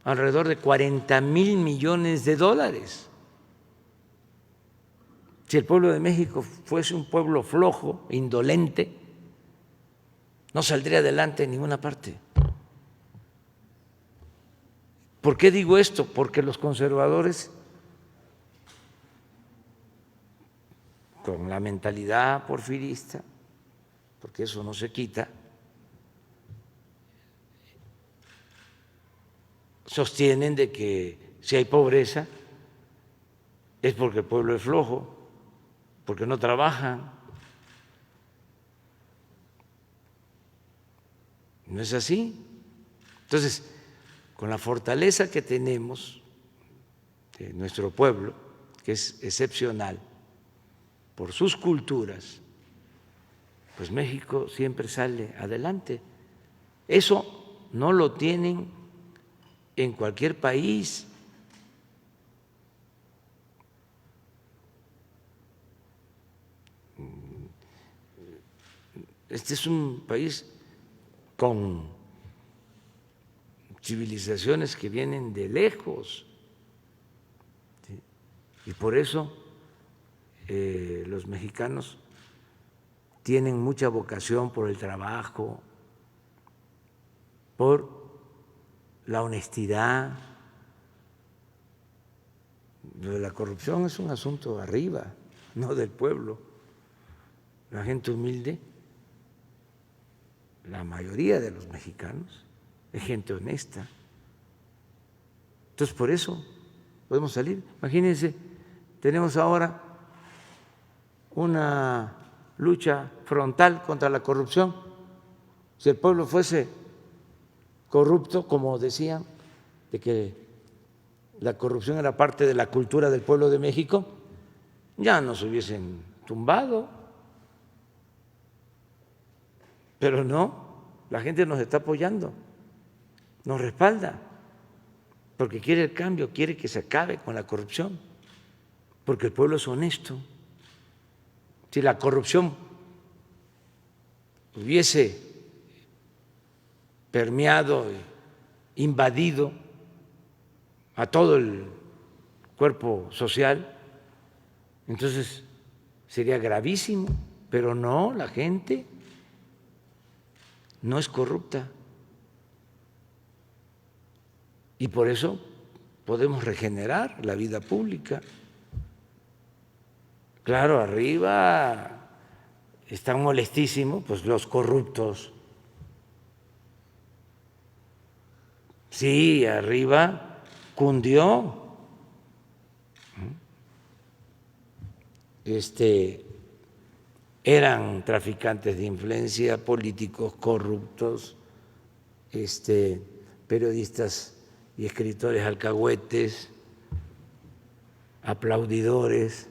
alrededor de 40,000 millones de dólares. Si el pueblo de México fuese un pueblo flojo, indolente, no saldría adelante en ninguna parte. ¿Por qué digo esto? Porque los conservadores, con la mentalidad porfirista, porque eso no se quita, sostienen de que si hay pobreza es porque el pueblo es flojo, porque no trabajan. No es así. Entonces, con la fortaleza que tenemos de nuestro pueblo, que es excepcional por sus culturas, pues México siempre sale adelante. Eso no lo tienen en cualquier país. Este es un país con civilizaciones que vienen de lejos, ¿sí? Y por eso los mexicanos tienen mucha vocación por el trabajo, por la honestidad. Lo de la corrupción es un asunto arriba, no del pueblo. La gente humilde, la mayoría de los mexicanos, es gente honesta. Entonces, por eso podemos salir. Imagínense, tenemos ahora una lucha frontal contra la corrupción. Si el pueblo fuese corrupto, como decían, de que la corrupción era parte de la cultura del pueblo de México, ya nos hubiesen tumbado. Pero no, la gente nos está apoyando, nos respalda, porque quiere el cambio, quiere que se acabe con la corrupción, porque el pueblo es honesto. Si la corrupción hubiese permeado, invadido a todo el cuerpo social, entonces sería gravísimo, pero no, la gente no es corrupta. Y por eso podemos regenerar la vida pública. Claro, arriba están molestísimos pues los corruptos. Sí, arriba cundió. Eran traficantes de influencia, políticos corruptos, periodistas y escritores alcahuetes, aplaudidores,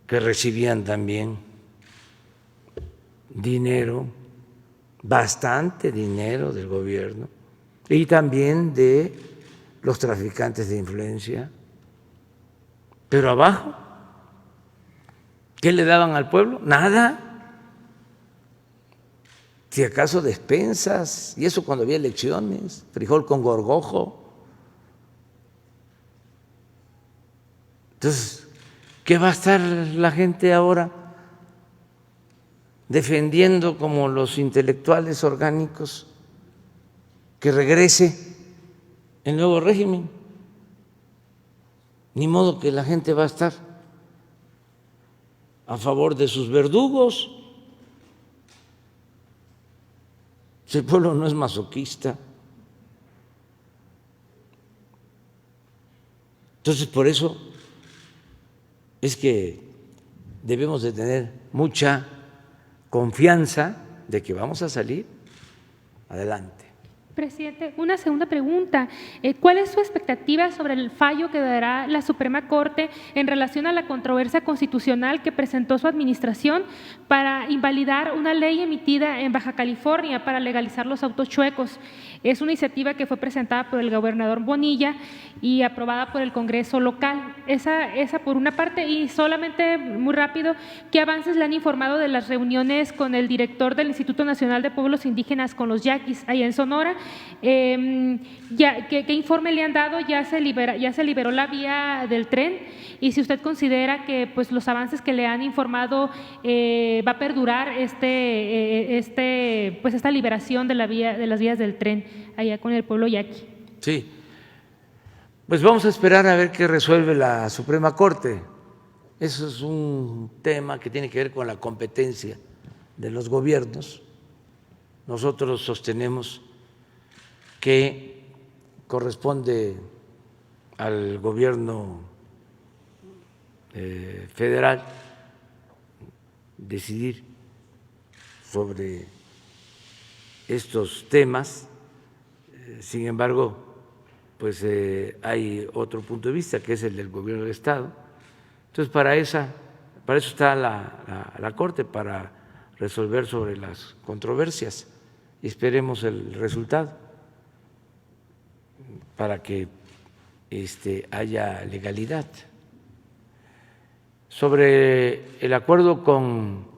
que recibían también dinero, bastante dinero del gobierno, y también de los traficantes de influencia. Pero abajo, ¿qué le daban al pueblo? Nada. Si acaso despensas, y eso cuando había elecciones, frijol con gorgojo. Entonces, ¿qué va a estar la gente ahora defendiendo como los intelectuales orgánicos que regrese el nuevo régimen? Ni modo que la gente va a estar a favor de sus verdugos. El pueblo no es masoquista. Entonces, por eso es que debemos de tener mucha confianza de que vamos a salir adelante. Presidente, una segunda pregunta. ¿Cuál es su expectativa sobre el fallo que dará la Suprema Corte en relación a la controversia constitucional que presentó su administración para invalidar una ley emitida en Baja California para legalizar los autos chuecos? Es una iniciativa que fue presentada por el gobernador Bonilla y aprobada por el Congreso local. Esa por una parte, y solamente muy rápido, ¿qué avances le han informado de las reuniones con el director del Instituto Nacional de Pueblos Indígenas con los yaquis allá en Sonora? ¿Qué informe le han dado? ¿Ya se liberó la vía del tren? Y si usted considera que pues los avances que le han informado va a perdurar pues esta liberación de las vías del tren allá con el pueblo yaqui. Sí, pues vamos a esperar a ver qué resuelve la Suprema Corte. Eso es un tema que tiene que ver con la competencia de los gobiernos. Nosotros sostenemos que corresponde al gobierno federal decidir sobre estos temas. Sin embargo, pues hay otro punto de vista que es el del gobierno del Estado. Entonces, para eso está la Corte, para resolver sobre las controversias, y esperemos el resultado para que haya legalidad. Sobre el acuerdo con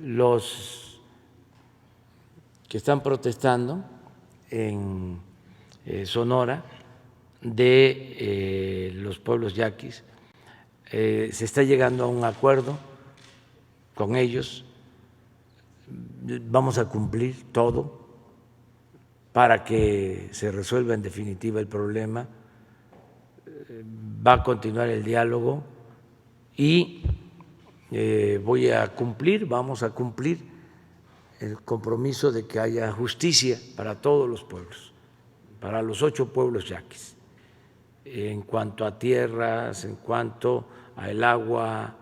los que están protestando en Sonora de los pueblos yaquis, se está llegando a un acuerdo con ellos. Vamos a cumplir todo para que se resuelva en definitiva el problema. Va a continuar el diálogo y vamos a cumplir el compromiso de que haya justicia para todos los pueblos, para los 8 pueblos yaquis, en cuanto a tierras, en cuanto al agua,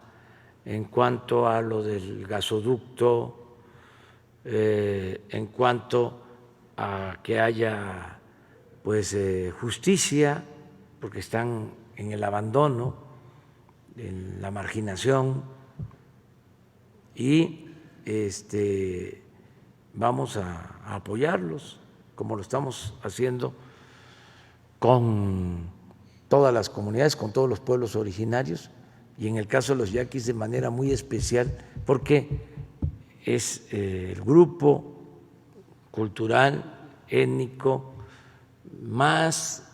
en cuanto a lo del gasoducto, en cuanto a que haya pues justicia, porque están en el abandono, en la marginación, y vamos a apoyarlos como lo estamos haciendo con todas las comunidades, con todos los pueblos originarios, y en el caso de los yaquis de manera muy especial, porque es el grupo cultural, étnico más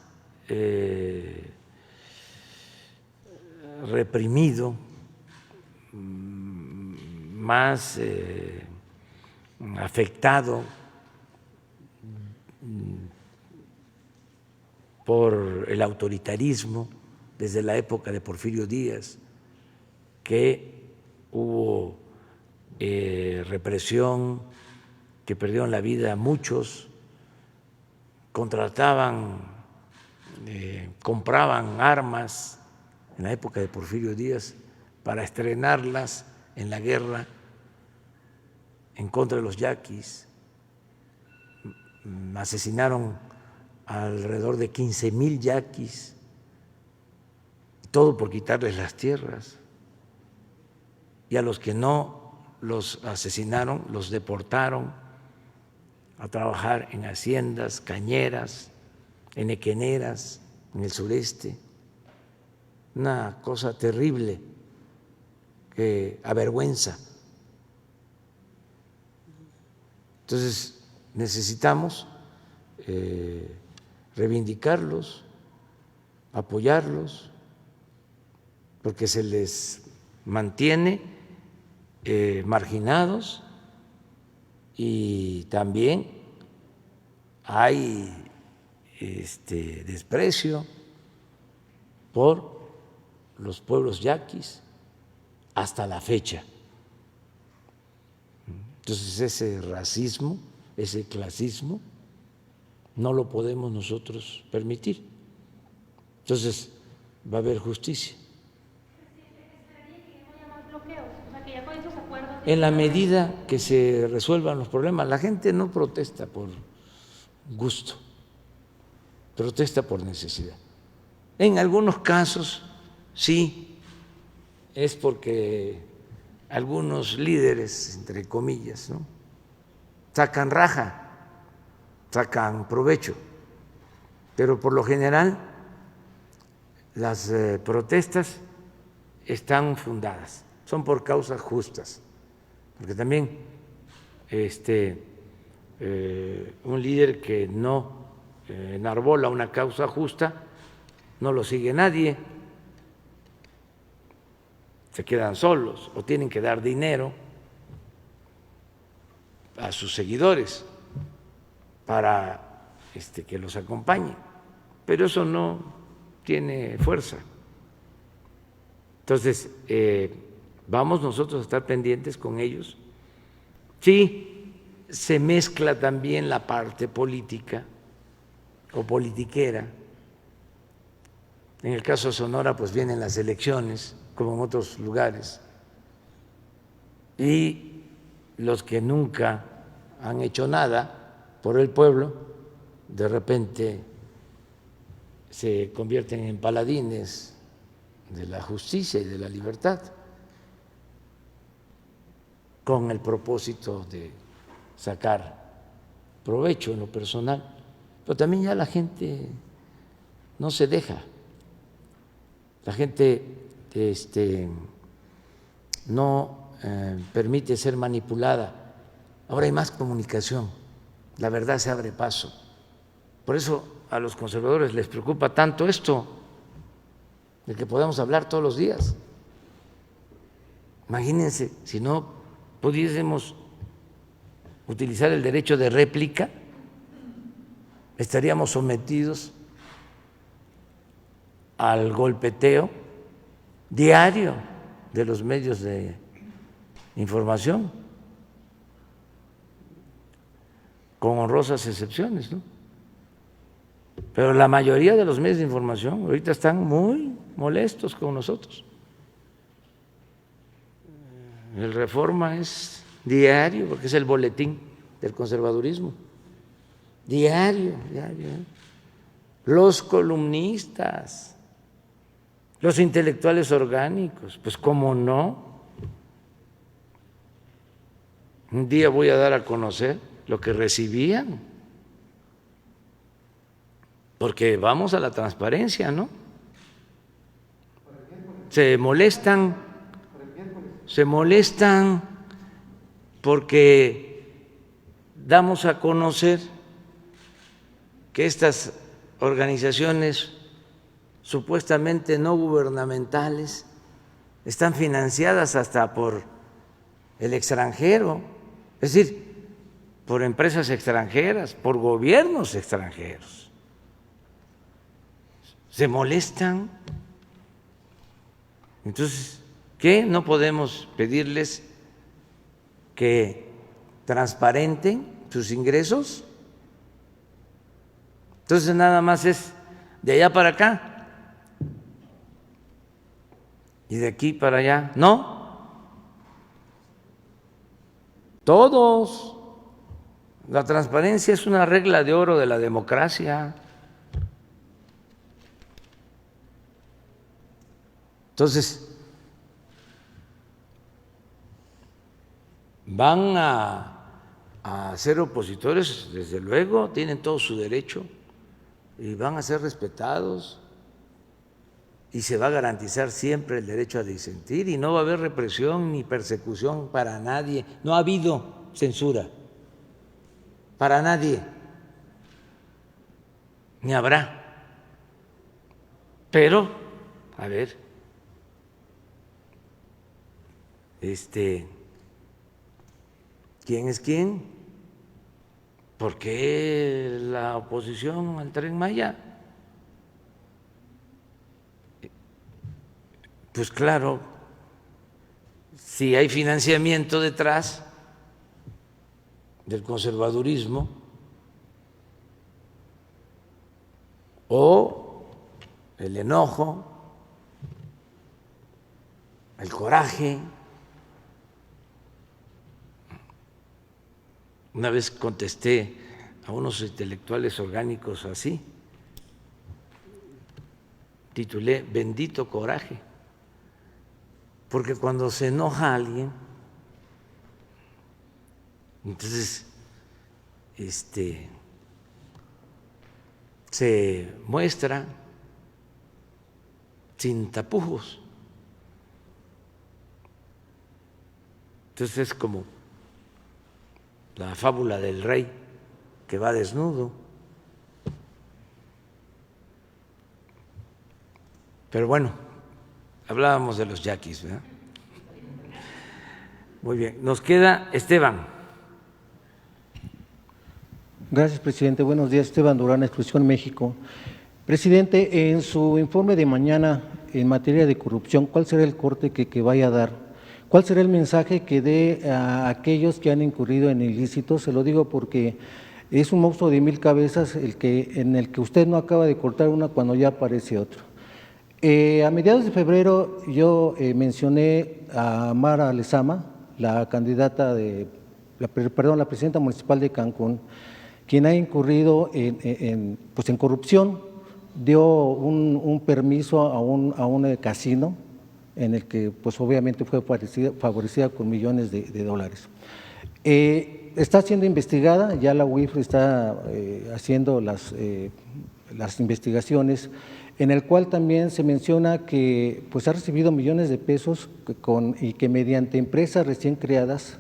reprimido, más afectado por el autoritarismo desde la época de Porfirio Díaz, que hubo represión, que perdieron la vida muchos, compraban armas en la época de Porfirio Díaz para estrenarlas en la guerra en contra de los yaquis. Asesinaron alrededor de 15,000 yaquis, todo por quitarles las tierras, y a los que no los asesinaron los deportaron a trabajar en haciendas cañeras, enequeneras, en el sureste. Una cosa terrible que avergüenza. Entonces necesitamos reivindicarlos, apoyarlos, porque se les mantiene marginados, y también hay desprecio por los pueblos yaquis hasta la fecha. Entonces ese racismo, ese clasismo, no lo podemos nosotros permitir. Entonces va a haber justicia. En la medida que se resuelvan los problemas, la gente no protesta por gusto, protesta por necesidad. En algunos casos sí es porque algunos líderes, entre comillas, ¿no?, sacan raja, sacan provecho, pero por lo general las protestas están fundadas, son por causas justas, porque también un líder que no enarbola una causa justa no lo sigue nadie, se quedan solos o tienen que dar dinero a sus seguidores para que los acompañen, pero eso no tiene fuerza. Entonces, vamos nosotros a estar pendientes con ellos. Sí, se mezcla también la parte política o politiquera. En el caso de Sonora, pues vienen las elecciones, como en otros lugares, y los que nunca han hecho nada por el pueblo, de repente se convierten en paladines de la justicia y de la libertad, con el propósito de sacar provecho en lo personal. Pero también ya la gente no se deja, la gente no permite ser manipulada. Ahora hay más comunicación, la verdad se abre paso. Por eso a los conservadores les preocupa tanto esto, de que podamos hablar todos los días. Imagínense, si no pudiésemos utilizar el derecho de réplica, estaríamos sometidos al golpeteo diario de los medios de información, con honrosas excepciones, ¿no? Pero la mayoría de los medios de información ahorita están muy molestos con nosotros. El Reforma es diario, porque es el boletín del conservadurismo. Diario. Los columnistas, los intelectuales orgánicos, pues cómo no. Un día voy a dar a conocer lo que recibían, porque vamos a la transparencia, ¿no? Se molestan porque damos a conocer que estas organizaciones supuestamente no gubernamentales están financiadas hasta por el extranjero, es decir, por empresas extranjeras, por gobiernos extranjeros. Se molestan. Entonces, ¿qué? ¿No podemos pedirles que transparenten sus ingresos? Entonces nada más es de allá para acá y de aquí para allá. No, todos. La transparencia es una regla de oro de la democracia. Entonces, van a ser opositores, desde luego, tienen todo su derecho y van a ser respetados y se va a garantizar siempre el derecho a disentir y no va a haber represión ni persecución para nadie. No ha habido censura para nadie, ni habrá. Pero, a ver, ¿quién es quién? ¿Por qué la oposición al Tren Maya? pues claro, si hay financiamiento detrás del conservadurismo o el enojo, el coraje. Una vez contesté a unos intelectuales orgánicos así, titulé Bendito coraje, porque cuando se enoja alguien, entonces se muestra sin tapujos. Entonces es como la fábula del rey que va desnudo. Pero bueno, hablábamos de los yaquis, ¿verdad? Muy bien, nos queda Esteban. Gracias, presidente. Buenos días, Esteban Durán, Exclusión México. Presidente, en su informe de mañana en materia de corrupción, ¿cuál será el corte que vaya a dar? ¿Cuál será el mensaje que dé a aquellos que han incurrido en ilícitos? Se lo digo porque es un monstruo de 1000 cabezas en el que usted no acaba de cortar una cuando ya aparece otro. A mediados de febrero yo mencioné a Mara Lezama, la candidata la presidenta municipal de Cancún, quien ha incurrido en corrupción. Dio un permiso a un casino en el que pues obviamente fue favorecida con millones de dólares. Está siendo investigada, ya la UIF está haciendo las investigaciones, en el cual también se menciona que pues ha recibido millones de pesos y que mediante empresas recién creadas,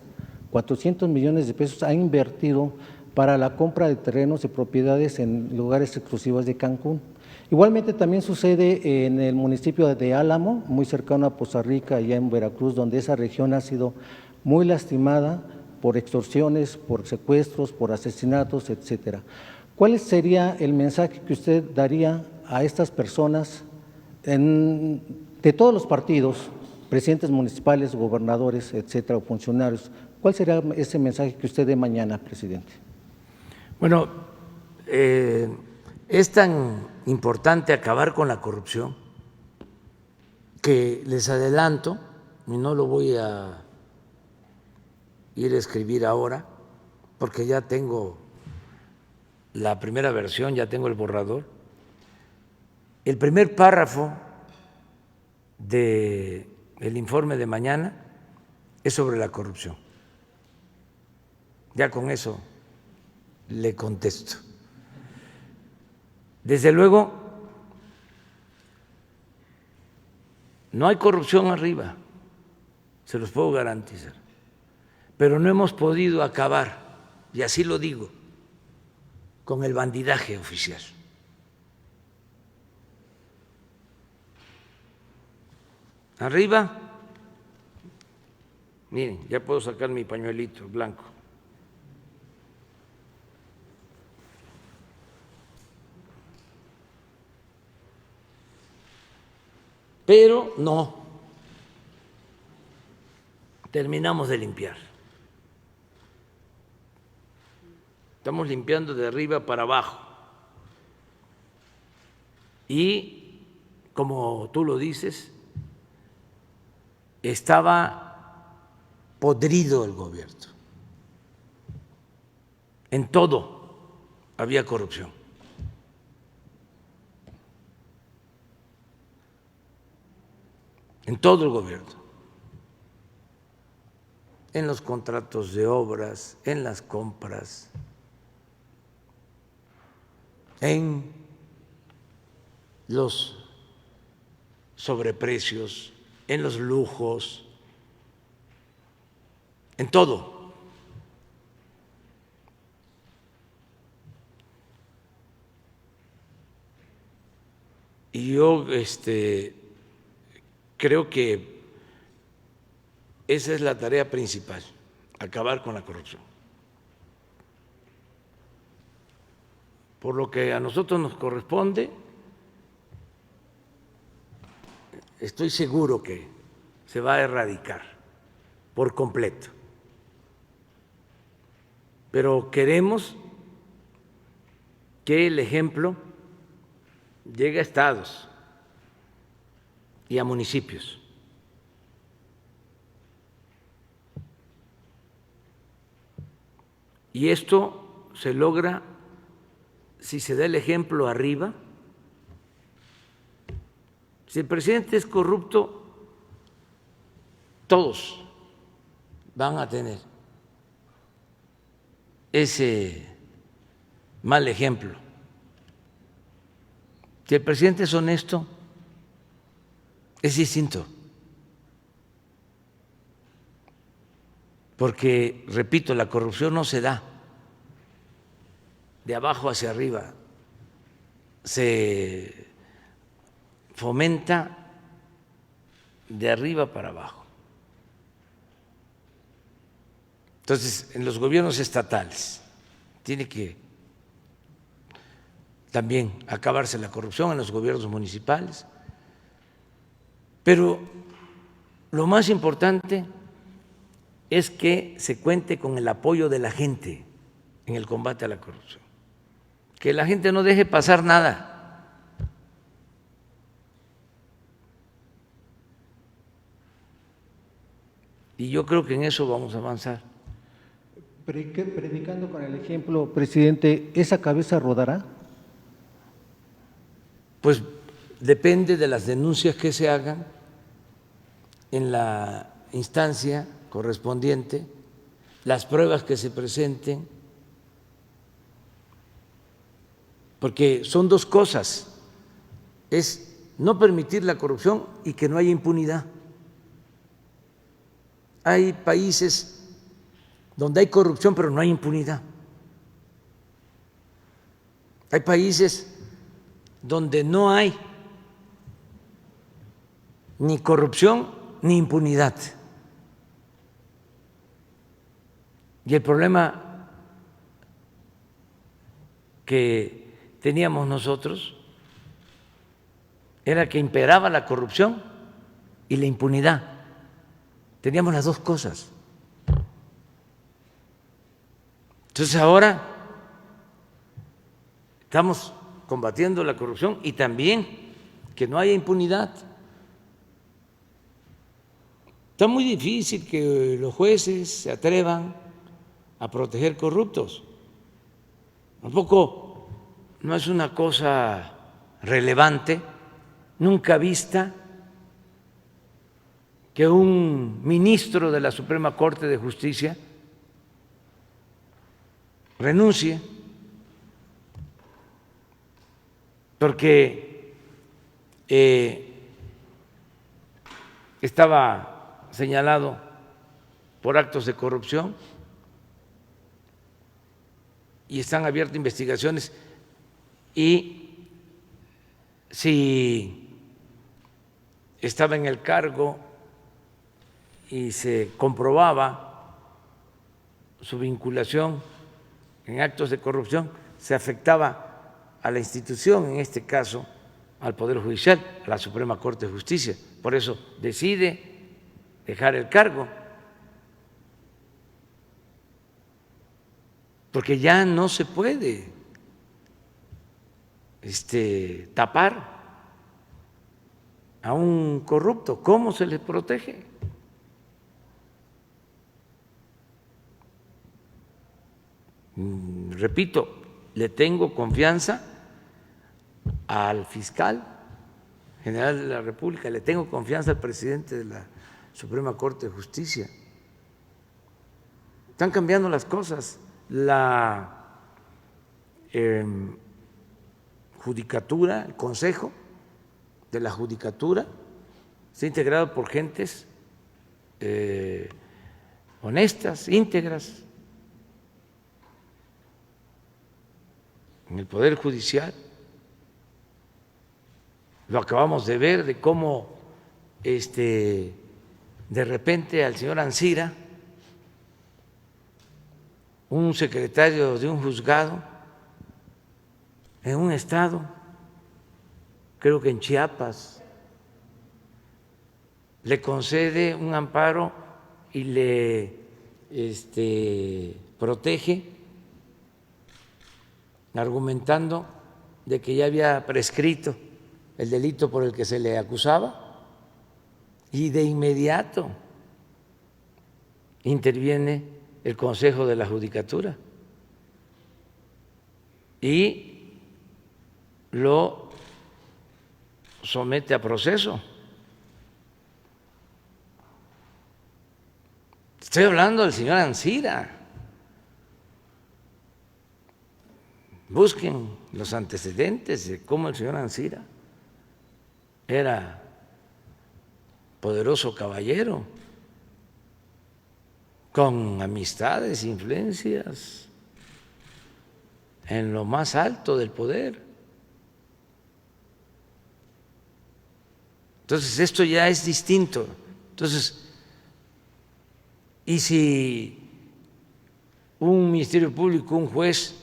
400 millones de pesos ha invertido para la compra de terrenos y propiedades en lugares exclusivos de Cancún. Igualmente también sucede en el municipio de Álamo, muy cercano a Poza Rica, allá en Veracruz, donde esa región ha sido muy lastimada por extorsiones, por secuestros, por asesinatos, etcétera. ¿Cuál sería el mensaje que usted daría a estas personas de todos los partidos, presidentes municipales, gobernadores, etcétera, o funcionarios? ¿Cuál será ese mensaje que usted dé mañana, presidente? Bueno, es tan importante acabar con la corrupción que les adelanto, y no lo voy a ir a escribir ahora, porque ya tengo la primera versión, ya tengo el borrador. El primer párrafo del informe de mañana es sobre la corrupción. Ya con eso le contesto. Desde luego, no hay corrupción arriba, se los puedo garantizar, pero no hemos podido acabar, y así lo digo, con el bandidaje oficial. Arriba, miren, ya puedo sacar mi pañuelito blanco. Pero no terminamos de limpiar. Estamos limpiando de arriba para abajo. Y, como tú lo dices, estaba podrido el gobierno. En todo había corrupción. En todo el gobierno, en los contratos de obras, en las compras, en los sobreprecios, en los lujos, en todo. Y yo creo que esa es la tarea principal, acabar con la corrupción. Por lo que a nosotros nos corresponde, estoy seguro que se va a erradicar por completo. Pero queremos que el ejemplo llegue a estados y a municipios. Y esto se logra si se da el ejemplo arriba. Si el presidente es corrupto, todos van a tener ese mal ejemplo. Si el presidente es honesto, es distinto. Porque, repito, la corrupción no se da de abajo hacia arriba, se fomenta de arriba para abajo. Entonces, en los gobiernos estatales tiene que también acabarse la corrupción, en los gobiernos municipales, pero lo más importante es que se cuente con el apoyo de la gente en el combate a la corrupción, que la gente no deje pasar nada. Y yo creo que en eso vamos a avanzar. Predicando con el ejemplo, presidente, ¿esa cabeza rodará? Pues depende de las denuncias que se hagan en la instancia correspondiente, las pruebas que se presenten, porque son dos cosas, es no permitir la corrupción y que no haya impunidad. Hay países donde hay corrupción pero no hay impunidad. Hay países donde no hay ni corrupción ni impunidad. Y el problema que teníamos nosotros era que imperaba la corrupción y la impunidad. Teníamos las dos cosas. Entonces ahora estamos combatiendo la corrupción y también que no haya impunidad. Está muy difícil que los jueces se atrevan a proteger corruptos. Tampoco no es una cosa relevante, nunca vista, que un ministro de la Suprema Corte de Justicia renuncie porque estaba señalado por actos de corrupción y están abiertas investigaciones, y si estaba en el cargo y se comprobaba su vinculación en actos de corrupción, se afectaba a la institución, en este caso al Poder Judicial, a la Suprema Corte de Justicia. Por eso decide dejar el cargo, porque ya no se puede tapar a un corrupto. ¿Cómo se le protege? Repito, le tengo confianza al fiscal general de la República, le tengo confianza al presidente de la Suprema Corte de Justicia. Están cambiando las cosas. La judicatura, el Consejo de la Judicatura, está integrado por gentes honestas, íntegras. En el Poder Judicial lo acabamos de ver, de cómo de repente al señor Ancira, un secretario de un juzgado en un estado, creo que en Chiapas, le concede un amparo y le protege, argumentando de que ya había prescrito el delito por el que se le acusaba, y de inmediato interviene el Consejo de la Judicatura y lo somete a proceso. Estoy hablando del señor Ancira. Busquen los antecedentes de cómo el señor Ancira era poderoso caballero, con amistades, influencias en lo más alto del poder. Entonces, esto ya es distinto. Entonces, y si un ministerio público, un juez,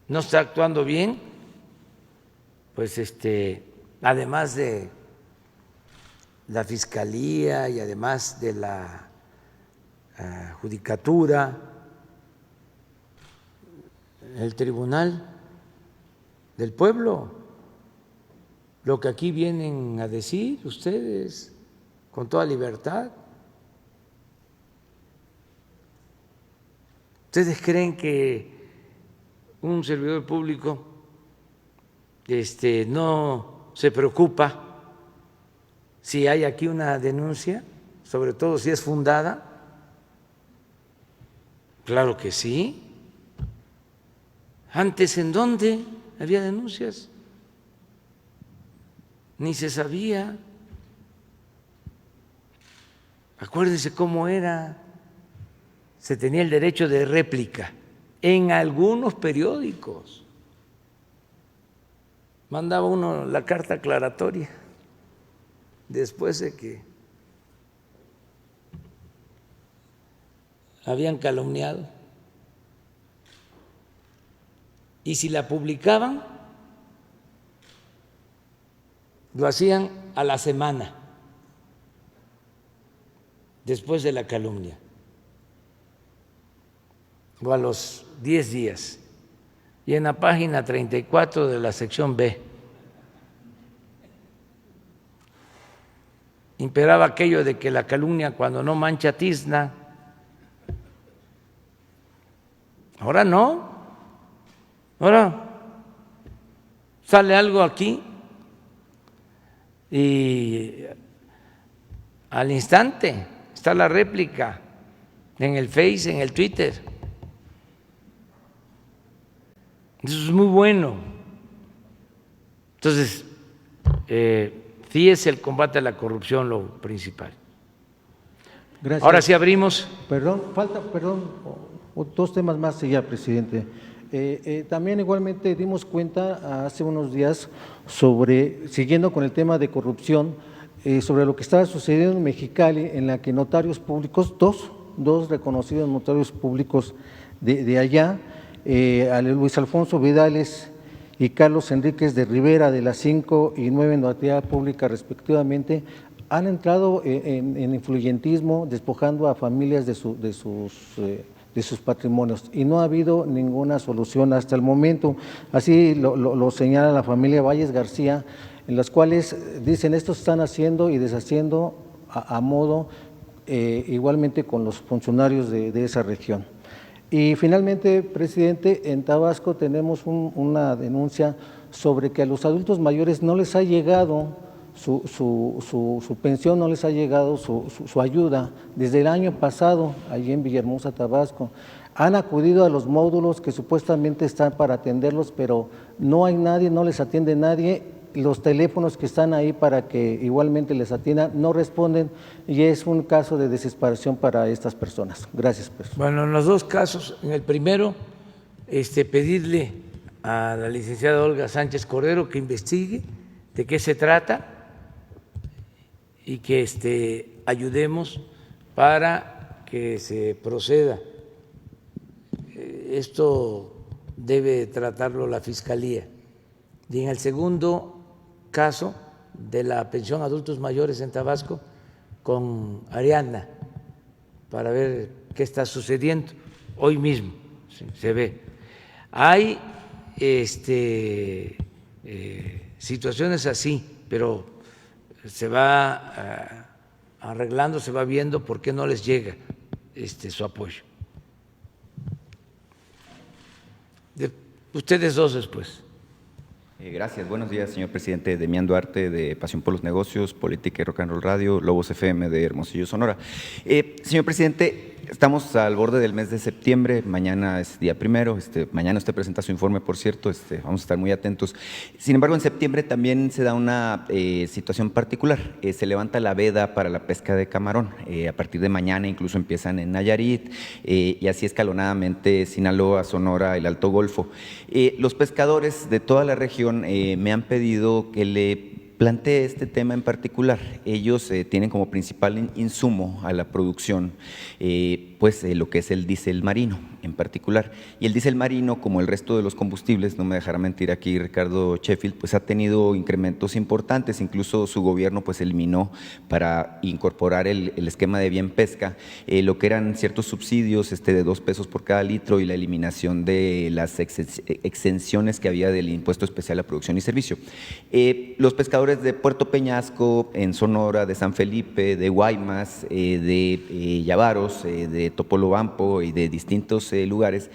no está actuando bien, pues además de la Fiscalía y además de la Judicatura, el Tribunal del Pueblo, lo que aquí vienen a decir ustedes con toda libertad. ¿Ustedes creen que un servidor público no se preocupa si hay aquí una denuncia, sobre todo si es fundada? Claro que sí. Antes, ¿en dónde había denuncias? Ni se sabía. Acuérdense cómo era. Se tenía el derecho de réplica en algunos periódicos. Mandaba uno la carta aclaratoria después de que habían calumniado. Y si la publicaban, lo hacían a la semana después de la calumnia, o a los 10 días. Y en la página 34 de la sección B imperaba aquello de que la calumnia cuando no mancha tizna. Ahora no. Ahora sale algo aquí y al instante está la réplica en el Face, en el Twitter. Eso es muy bueno. Entonces, sí es el combate a la corrupción lo principal. Gracias. Ahora sí abrimos. Perdón, dos temas más ya, presidente. También igualmente dimos cuenta hace unos días siguiendo con el tema de corrupción, sobre lo que estaba sucediendo en Mexicali, en la que notarios públicos, dos reconocidos notarios públicos de allá, Luis Alfonso Vidales y Carlos Enríquez de Rivera, de las 5 y 9 notaría pública respectivamente, han entrado en influyentismo, despojando a familias de sus patrimonios, y no ha habido ninguna solución hasta el momento. Así lo señala la familia Valles García, en las cuales dicen esto están haciendo y deshaciendo a modo, igualmente con los funcionarios de esa región. Y finalmente, presidente, en Tabasco tenemos una denuncia sobre que a los adultos mayores no les ha llegado su pensión, no les ha llegado su ayuda desde el año pasado, allí en Villahermosa, Tabasco. Han acudido a los módulos que supuestamente están para atenderlos, pero no hay nadie, no les atiende nadie. Los teléfonos que están ahí para que igualmente les atiendan no responden, y es un caso de desesperación para estas personas. Gracias, profesor. Bueno, en los dos casos, en el primero, pedirle a la licenciada Olga Sánchez Cordero que investigue de qué se trata y que ayudemos para que se proceda. Esto debe tratarlo la Fiscalía. Y en el segundo caso, de la pensión a adultos mayores en Tabasco con Ariadna para ver qué está sucediendo. Hoy mismo se ve. Hay situaciones así, pero se va arreglando, se va viendo por qué no les llega su apoyo. Ustedes dos después. Gracias. Buenos días, señor presidente. Demián Duarte, de Pasión por los Negocios, Política y Rock and Roll Radio, Lobos FM de Hermosillo, Sonora. Señor presidente, estamos al borde del mes de septiembre, mañana es día 1, mañana usted presenta su informe, por cierto, vamos a estar muy atentos. Sin embargo, en septiembre también se da una situación particular, se levanta la veda para la pesca de camarón, a partir de mañana incluso empiezan en Nayarit y así escalonadamente Sinaloa, Sonora, el Alto Golfo. Los pescadores de toda la región me han pedido que le plantee este tema en particular. Ellos tienen como principal insumo a la producción lo que es el diésel marino en particular. Y el diésel marino, como el resto de los combustibles, no me dejará mentir aquí Ricardo Sheffield, pues ha tenido incrementos importantes. Incluso su gobierno pues eliminó para incorporar el esquema de bien pesca lo que eran ciertos subsidios de 2 pesos por cada litro y la eliminación de las exenciones que había del impuesto especial a producción y servicio. Los pescadores de Puerto Peñasco, en Sonora, de San Felipe, de Guaymas, de Yavaros, de Topolobampo y de distintos lugares,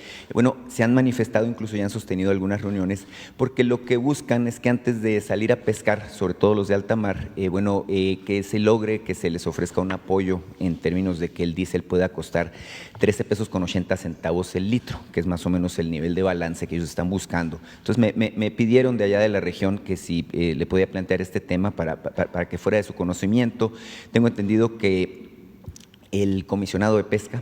se han manifestado, incluso ya han sostenido algunas reuniones, porque lo que buscan es que antes de salir a pescar, sobre todo los de alta mar, que se logre que se les ofrezca un apoyo en términos de que el diésel pueda costar 13 pesos con 80 centavos el litro, que es más o menos el nivel de balance que ellos están buscando. Entonces me pidieron de allá de la región que si le podía plantear este tema para que fuera de su conocimiento. Tengo entendido que el comisionado de pesca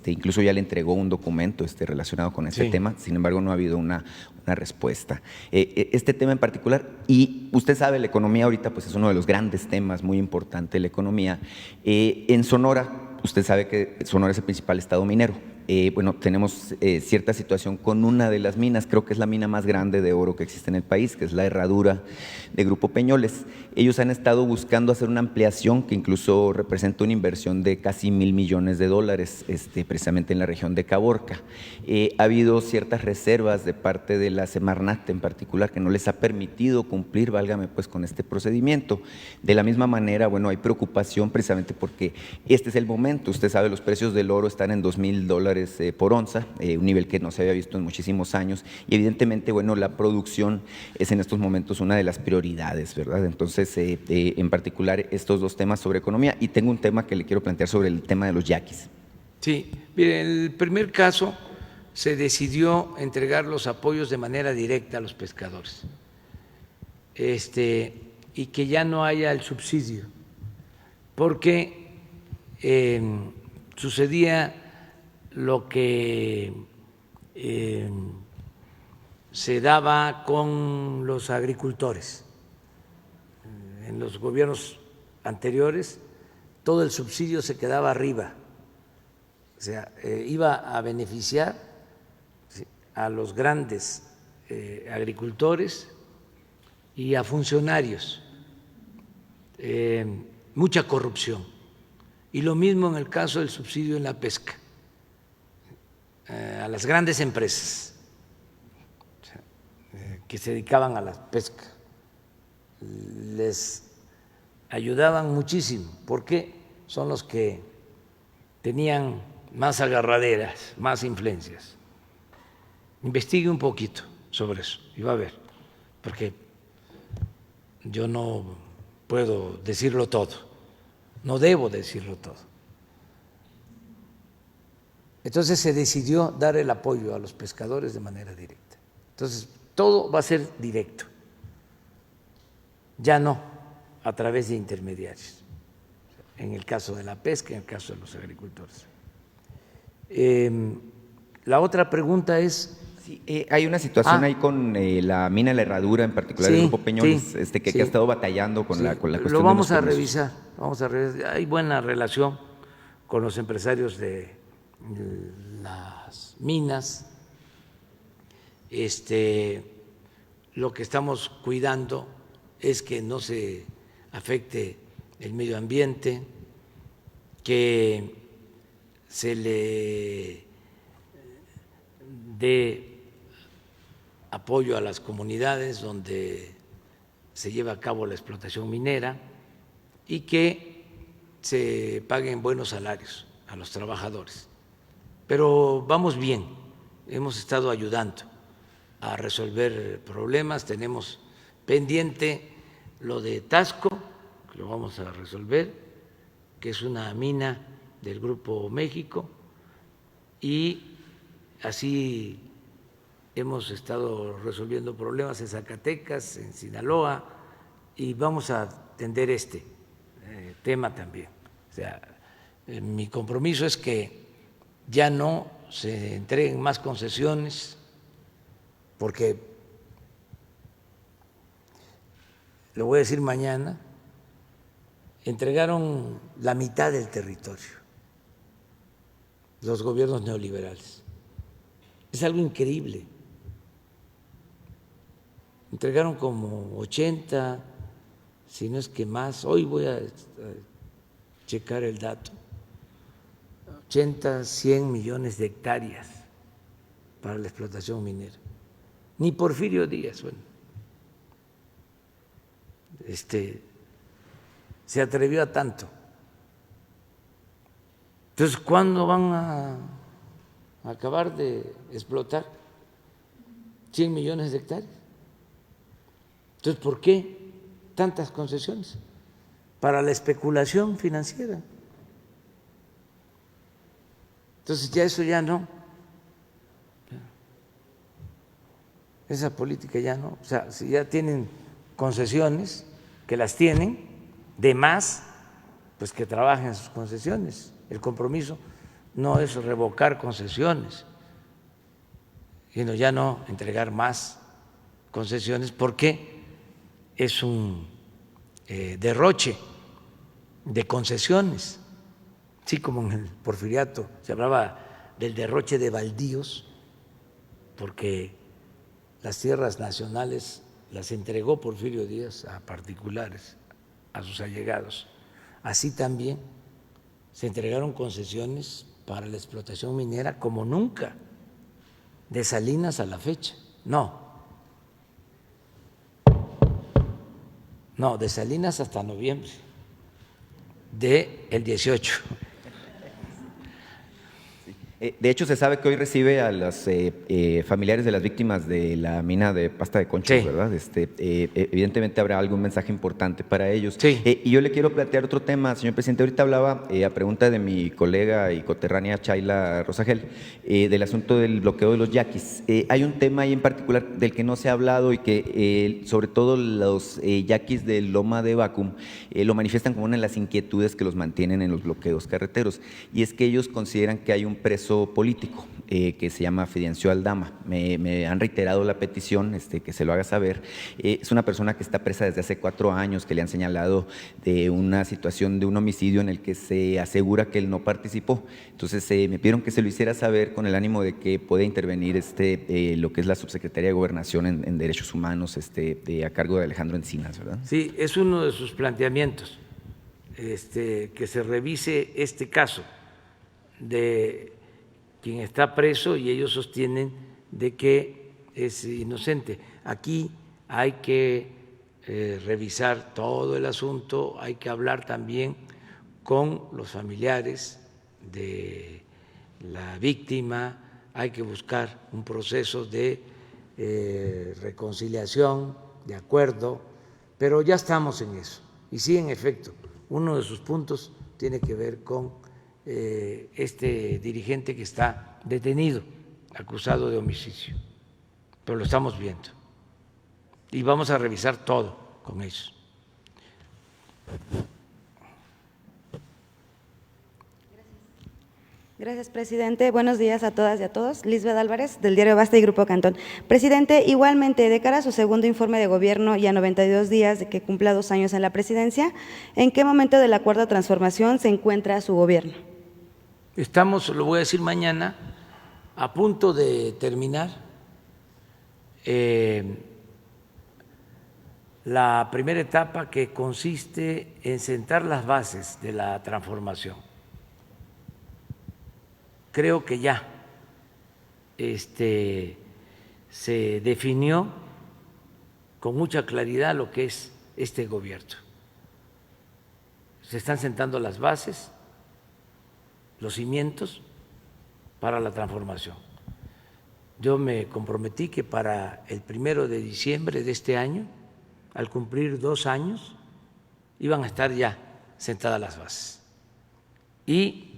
incluso ya le entregó un documento relacionado con ese tema, sin embargo no ha habido una respuesta. Este tema en particular, y usted sabe, la economía ahorita pues es uno de los grandes temas, muy importante la economía. En Sonora, usted sabe que Sonora es el principal estado minero. Tenemos cierta situación con una de las minas, creo que es la mina más grande de oro que existe en el país, que es la Herradura de Grupo Peñoles. Ellos han estado buscando hacer una ampliación que incluso representa una inversión de casi $1,000 millones, precisamente en la región de Caborca. Ha habido ciertas reservas de parte de la Semarnat en particular que no les ha permitido cumplir, válgame pues, con este procedimiento. De la misma manera, hay preocupación precisamente porque este es el momento. Usted sabe, los precios del oro están en $2,000 por onza, un nivel que no se había visto en muchísimos años, y evidentemente, la producción es en estos momentos una de las prioridades, ¿verdad? Entonces, en particular, estos dos temas sobre economía, y tengo un tema que le quiero plantear sobre el tema de los yaquis. Sí, mire, en el primer caso se decidió entregar los apoyos de manera directa a los pescadores, y que ya no haya el subsidio, porque sucedía lo que se daba con los agricultores. En los gobiernos anteriores todo el subsidio se quedaba arriba, o sea, iba a beneficiar a los grandes agricultores y a funcionarios, mucha corrupción. Y lo mismo en el caso del subsidio en la pesca. A las grandes empresas que se dedicaban a la pesca les ayudaban muchísimo porque son los que tenían más agarraderas, más influencias. Investigue un poquito sobre eso y va a ver, porque yo no puedo decirlo todo, no debo decirlo todo. Entonces se decidió dar el apoyo a los pescadores de manera directa. Entonces todo va a ser directo, ya no a través de intermediarios, en el caso de la pesca, en el caso de los agricultores. La otra pregunta es… Sí, hay una situación ahí con la mina La Herradura, en particular el Grupo Peñoles, que ha estado batallando con la cuestión. Lo vamos a revisar, hay buena relación con los empresarios de las minas. Lo que estamos cuidando es que no se afecte el medio ambiente, que se le dé apoyo a las comunidades donde se lleva a cabo la explotación minera y que se paguen buenos salarios a los trabajadores. Pero vamos bien, hemos estado ayudando a resolver problemas, tenemos pendiente lo de Tasco, que lo vamos a resolver, que es una mina del Grupo México, y así hemos estado resolviendo problemas en Zacatecas, en Sinaloa, y vamos a atender este tema también. O sea, mi compromiso es que ya no se entreguen más concesiones, porque lo voy a decir mañana, entregaron la mitad del territorio los gobiernos neoliberales. Es algo increíble. Entregaron como 80, si no es que más, hoy voy a checar el dato, 80, 100 millones de hectáreas para la explotación minera. Ni Porfirio Díaz, bueno, se atrevió a tanto. Entonces, ¿cuándo van a acabar de explotar 100 millones de hectáreas? Entonces, ¿por qué tantas concesiones? Para la especulación financiera. Entonces, ya eso ya no. Esa política ya no. O sea, si ya tienen concesiones, que las tienen, de más, pues que trabajen sus concesiones. El compromiso no es revocar concesiones, sino ya no entregar más concesiones, porque es un derroche de concesiones. Sí, como en el Porfiriato se hablaba del derroche de baldíos, porque las tierras nacionales las entregó Porfirio Díaz a particulares, a sus allegados. Así también se entregaron concesiones para la explotación minera como nunca, de Salinas a la fecha. No, de Salinas hasta noviembre del 18. De hecho, se sabe que hoy recibe a los familiares de las víctimas de la mina de Pasta de Conchos, sí, ¿verdad? Evidentemente habrá algún mensaje importante para ellos. Sí. Y yo le quiero plantear otro tema, señor presidente. Ahorita hablaba, a pregunta de mi colega y coterránea Chayla Rosagel, del asunto del bloqueo de los yaquis. Hay un tema ahí en particular del que no se ha hablado y que sobre todo los yaquis de Loma de Bacum lo manifiestan como una de las inquietudes que los mantienen en los bloqueos carreteros, y es que ellos consideran que hay un preso político que se llama Fidencio Aldama. Me han reiterado la petición, que se lo haga saber. Es una persona que está presa desde hace 4 años, que le han señalado de una situación de un homicidio en el que se asegura que él no participó. Entonces me pidieron que se lo hiciera saber con el ánimo de que pueda intervenir lo que es la Subsecretaría de Gobernación en Derechos Humanos a cargo de Alejandro Encinas, ¿verdad? Sí, es uno de sus planteamientos, que se revise este caso de quien está preso y ellos sostienen de que es inocente. Aquí hay que revisar todo el asunto, hay que hablar también con los familiares de la víctima, hay que buscar un proceso de reconciliación, de acuerdo, pero ya estamos en eso. Y sí, en efecto, uno de sus puntos tiene que ver con este dirigente que está detenido, acusado de homicidio, pero lo estamos viendo y vamos a revisar todo con ellos. Gracias, presidente. Buenos días a todas y a todos. Lisbeth Álvarez, del diario Basta y Grupo Cantón. Presidente, igualmente, de cara a su segundo informe de gobierno y a 92 días de que cumpla 2 años en la presidencia, ¿en qué momento del acuerdo de transformación se encuentra su gobierno? Estamos, lo voy a decir mañana, a punto de terminar la primera etapa, que consiste en sentar las bases de la transformación. Creo que ya se definió con mucha claridad lo que es este gobierno. Se están sentando las bases, los cimientos para la transformación. Yo me comprometí que para el 1 de diciembre de este año, al cumplir 2 años, iban a estar ya sentadas las bases. Y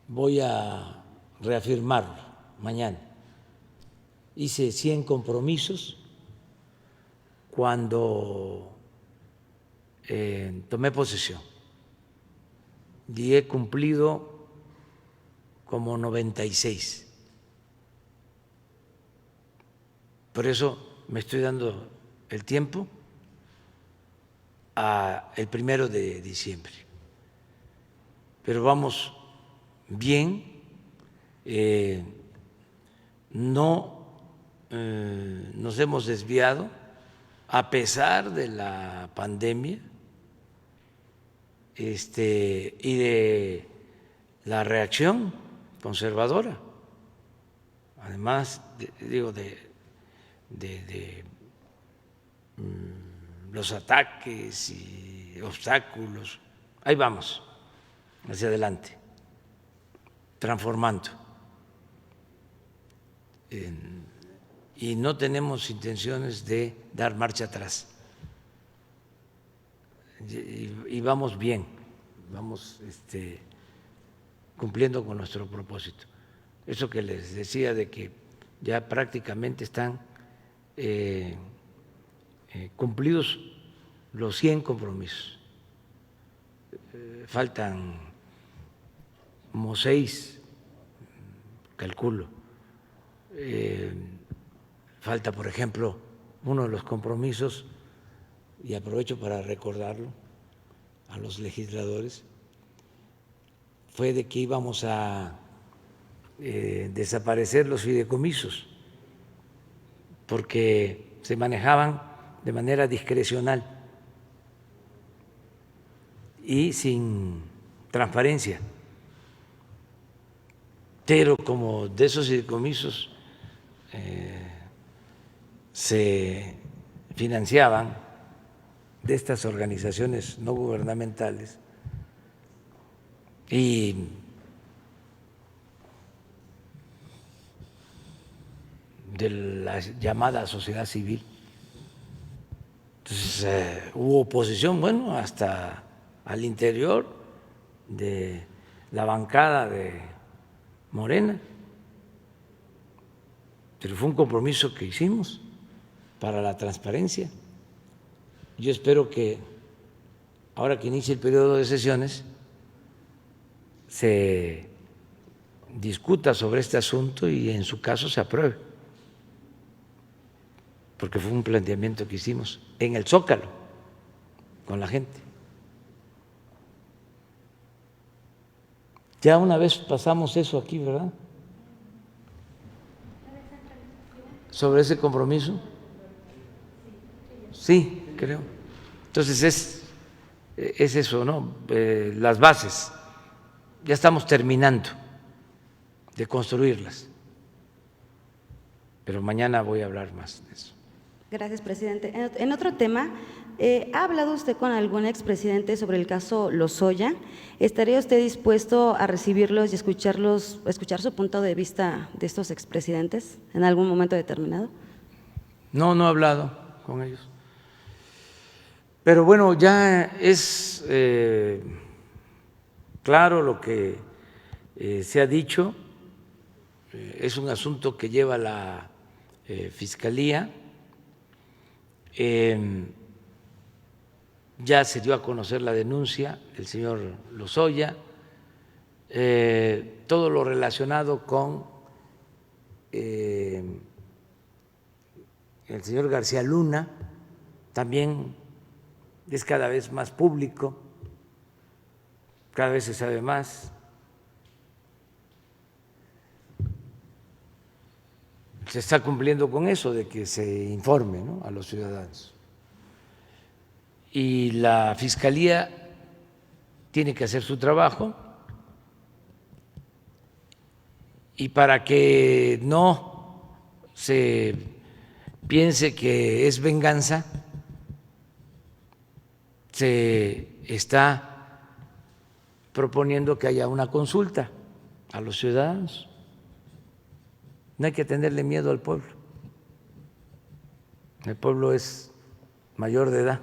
voy a reafirmarlo mañana. Hice 100 compromisos cuando tomé posesión y he cumplido como 96. Por eso me estoy dando el tiempo al 1 de diciembre. Pero vamos bien, no nos hemos desviado a pesar de la pandemia y de la reacción conservadora, además de los ataques y obstáculos. Ahí vamos, hacia adelante, transformando. Y no tenemos intenciones de dar marcha atrás. Y vamos bien, vamos cumpliendo con nuestro propósito. Eso que les decía de que ya prácticamente están cumplidos los 100 compromisos. Faltan como 6, calculo. Falta, por ejemplo, uno de los compromisos, y aprovecho para recordarlo a los legisladores, fue de que íbamos a desaparecer los fideicomisos, porque se manejaban de manera discrecional y sin transparencia. Pero como de esos fideicomisos se financiaban de estas organizaciones no gubernamentales y de la llamada sociedad civil. Entonces hubo oposición, bueno, hasta al interior de la bancada de Morena, pero fue un compromiso que hicimos para la transparencia. Yo espero que ahora que inicie el periodo de sesiones se discuta sobre este asunto y en su caso se apruebe, porque fue un planteamiento que hicimos en el Zócalo con la gente. Ya una vez pasamos eso aquí, ¿verdad? Sobre ese compromiso. Sí, creo. Entonces es eso, ¿no? Las bases. Ya estamos terminando de construirlas. Pero mañana voy a hablar más de eso. Gracias, presidente. En otro tema, ¿ha hablado usted con algún expresidente sobre el caso Lozoya? ¿Estaría usted dispuesto a recibirlos y escuchar su punto de vista de estos expresidentes en algún momento determinado? No, no he hablado con ellos. Pero bueno, ya es claro lo que se ha dicho. Es un asunto que lleva la Fiscalía. Ya se dio a conocer la denuncia del señor Lozoya, todo lo relacionado con el señor García Luna también es cada vez más público, cada vez se sabe más. El se está cumpliendo con eso de que se informe, ¿no?, a los ciudadanos. Y la Fiscalía tiene que hacer su trabajo, y para que no se piense que es venganza, se está proponiendo que haya una consulta a los ciudadanos. No hay que tenerle miedo al pueblo. El pueblo es mayor de edad,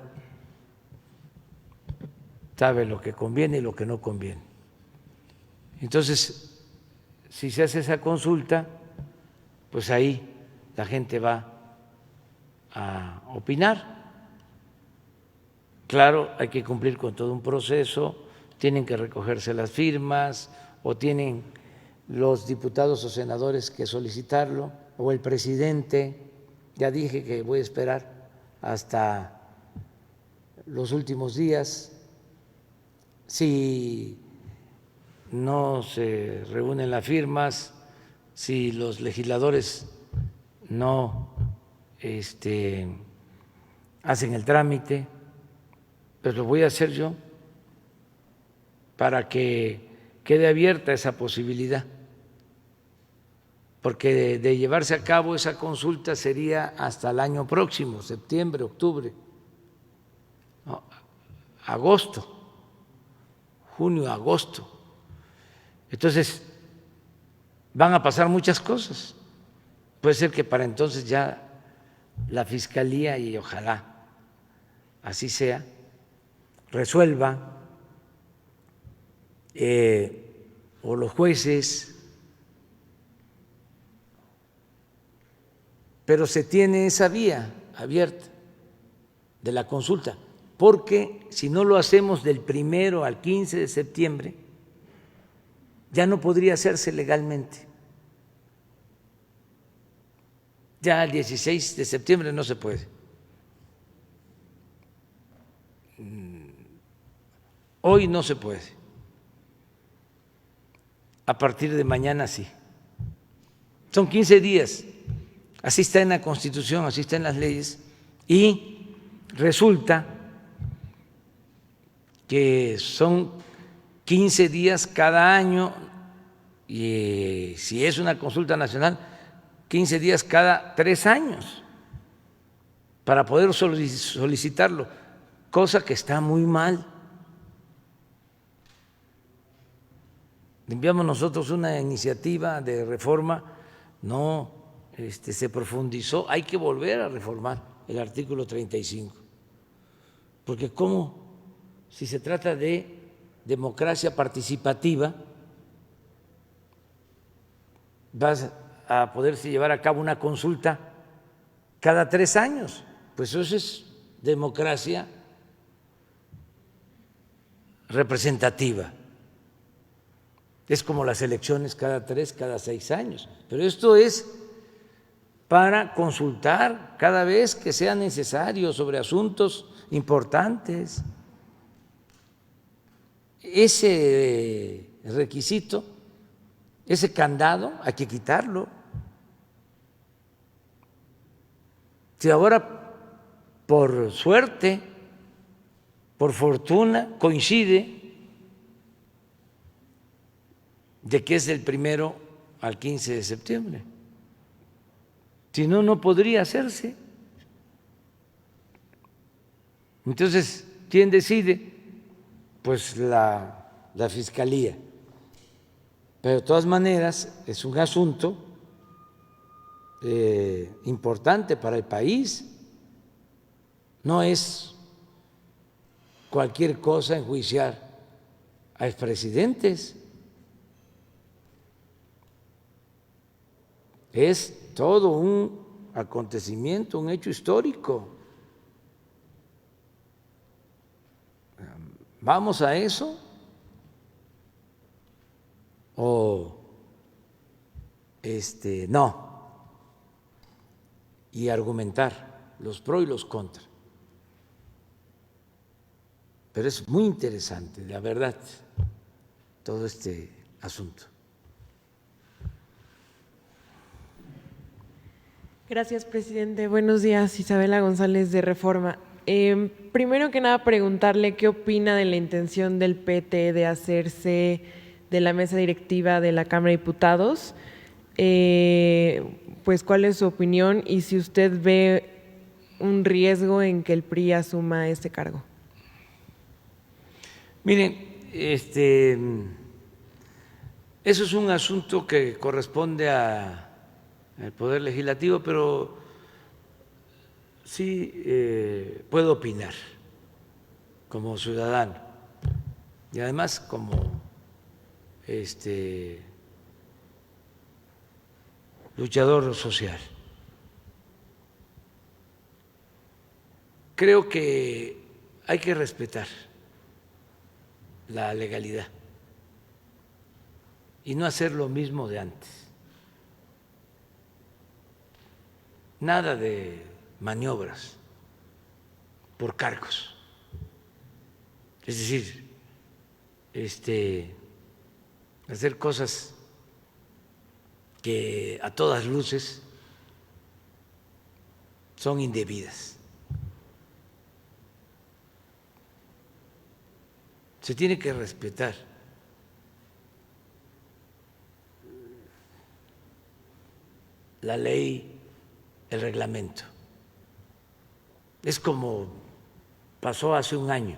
sabe lo que conviene y lo que no conviene. Entonces, si se hace esa consulta, pues ahí la gente va a opinar. Claro, hay que cumplir con todo un proceso, tienen que recogerse las firmas o tienen los diputados o senadores que solicitarlo, o el presidente. Ya dije que voy a esperar hasta los últimos días. Si no se reúnen las firmas, si los legisladores no hacen el trámite, pues lo voy a hacer yo para que quede abierta esa posibilidad, porque de llevarse a cabo esa consulta sería hasta el año próximo, septiembre, octubre, no, agosto, junio, agosto. Entonces, van a pasar muchas cosas. Puede ser que para entonces ya la Fiscalía, y ojalá así sea, resuelva, o los jueces, pero se tiene esa vía abierta de la consulta, porque si no lo hacemos del 1 al 15 de septiembre, ya no podría hacerse legalmente. Ya el 16 de septiembre no se puede. Hoy no se puede. A partir de mañana sí. Son 15 días. Así está en la Constitución, así está en las leyes. Y resulta que son 15 días cada año, y si es una consulta nacional, 15 días cada 3 años para poder solicitarlo, cosa que está muy mal. Enviamos nosotros una iniciativa de reforma, no se profundizó, hay que volver a reformar el artículo 35, porque ¿cómo, si se trata de democracia participativa, vas a poderse llevar a cabo una consulta cada 3 años? Pues eso es democracia representativa. Es como las elecciones cada 3, cada 6 años. Pero esto es para consultar cada vez que sea necesario sobre asuntos importantes. Ese requisito, ese candado, hay que quitarlo. Si ahora, por suerte, por fortuna, coincide de que es del 1 al 15 de septiembre. Si no, no podría hacerse. Entonces, ¿quién decide? Pues la Fiscalía. Pero de todas maneras es un asunto importante para el país. No es cualquier cosa enjuiciar a expresidentes. Es todo un acontecimiento, un hecho histórico. ¿Vamos a eso? ¿O no? Y argumentar los pro y los contra. Pero es muy interesante, la verdad, todo este asunto. Gracias, presidente. Buenos días, Isabela González de Reforma. Primero que nada, preguntarle qué opina de la intención del PT de hacerse de la mesa directiva de la Cámara de Diputados. Pues, ¿cuál es su opinión y si usted ve un riesgo en que el PRI asuma este cargo? Miren, eso es un asunto que corresponde al Poder Legislativo, pero sí puedo opinar como ciudadano y además como luchador social. Creo que hay que respetar la legalidad y no hacer lo mismo de antes. Nada de maniobras por cargos. Es decir, hacer cosas que a todas luces son indebidas. Se tiene que respetar la ley, el reglamento. Es como pasó hace un año.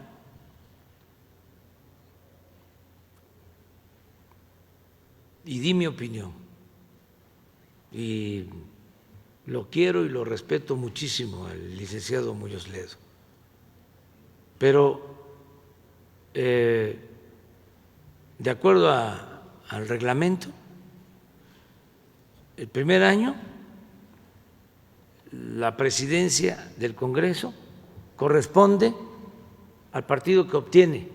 Y di mi opinión. Y lo quiero y lo respeto muchísimo al licenciado Muñoz Ledo. Pero de acuerdo al reglamento, el primer año la presidencia del Congreso corresponde al partido que obtiene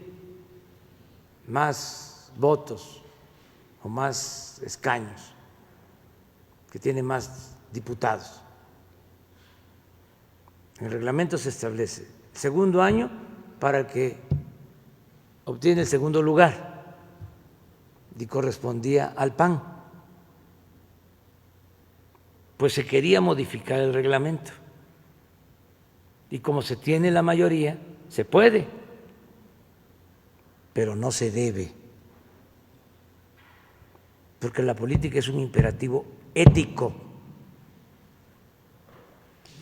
más votos o más escaños, que tiene más diputados. En el reglamento se establece el segundo año para el que obtiene el segundo lugar y correspondía al PAN. Pues se quería modificar el reglamento y como se tiene la mayoría, se puede, pero no se debe, porque la política es un imperativo ético.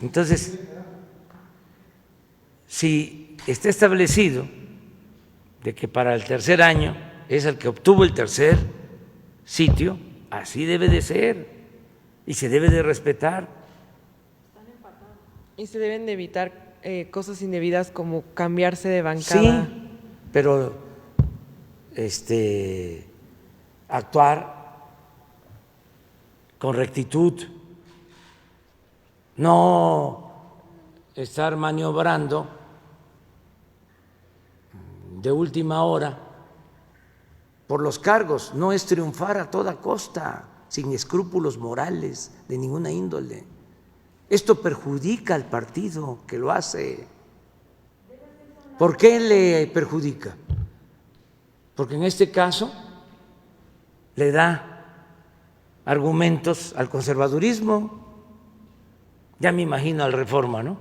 Entonces, si está establecido de que para el tercer año es el que obtuvo el tercer sitio, así debe de ser y se debe de respetar. Y se deben de evitar cosas indebidas como cambiarse de bancada. Sí, pero actuar con rectitud, no estar maniobrando de última hora por los cargos. No es triunfar a toda costa, sin escrúpulos morales de ninguna índole. Esto perjudica al partido que lo hace. ¿Por qué le perjudica? Porque en este caso le da argumentos al conservadurismo. Ya me imagino al Reforma, ¿no?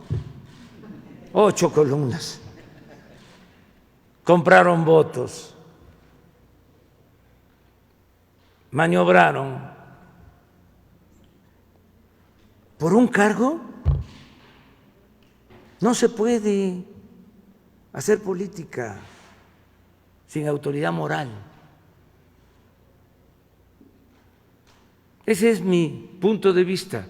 8 columnas. Compraron votos, maniobraron por un cargo. No se puede hacer política sin autoridad moral. Ese es mi punto de vista.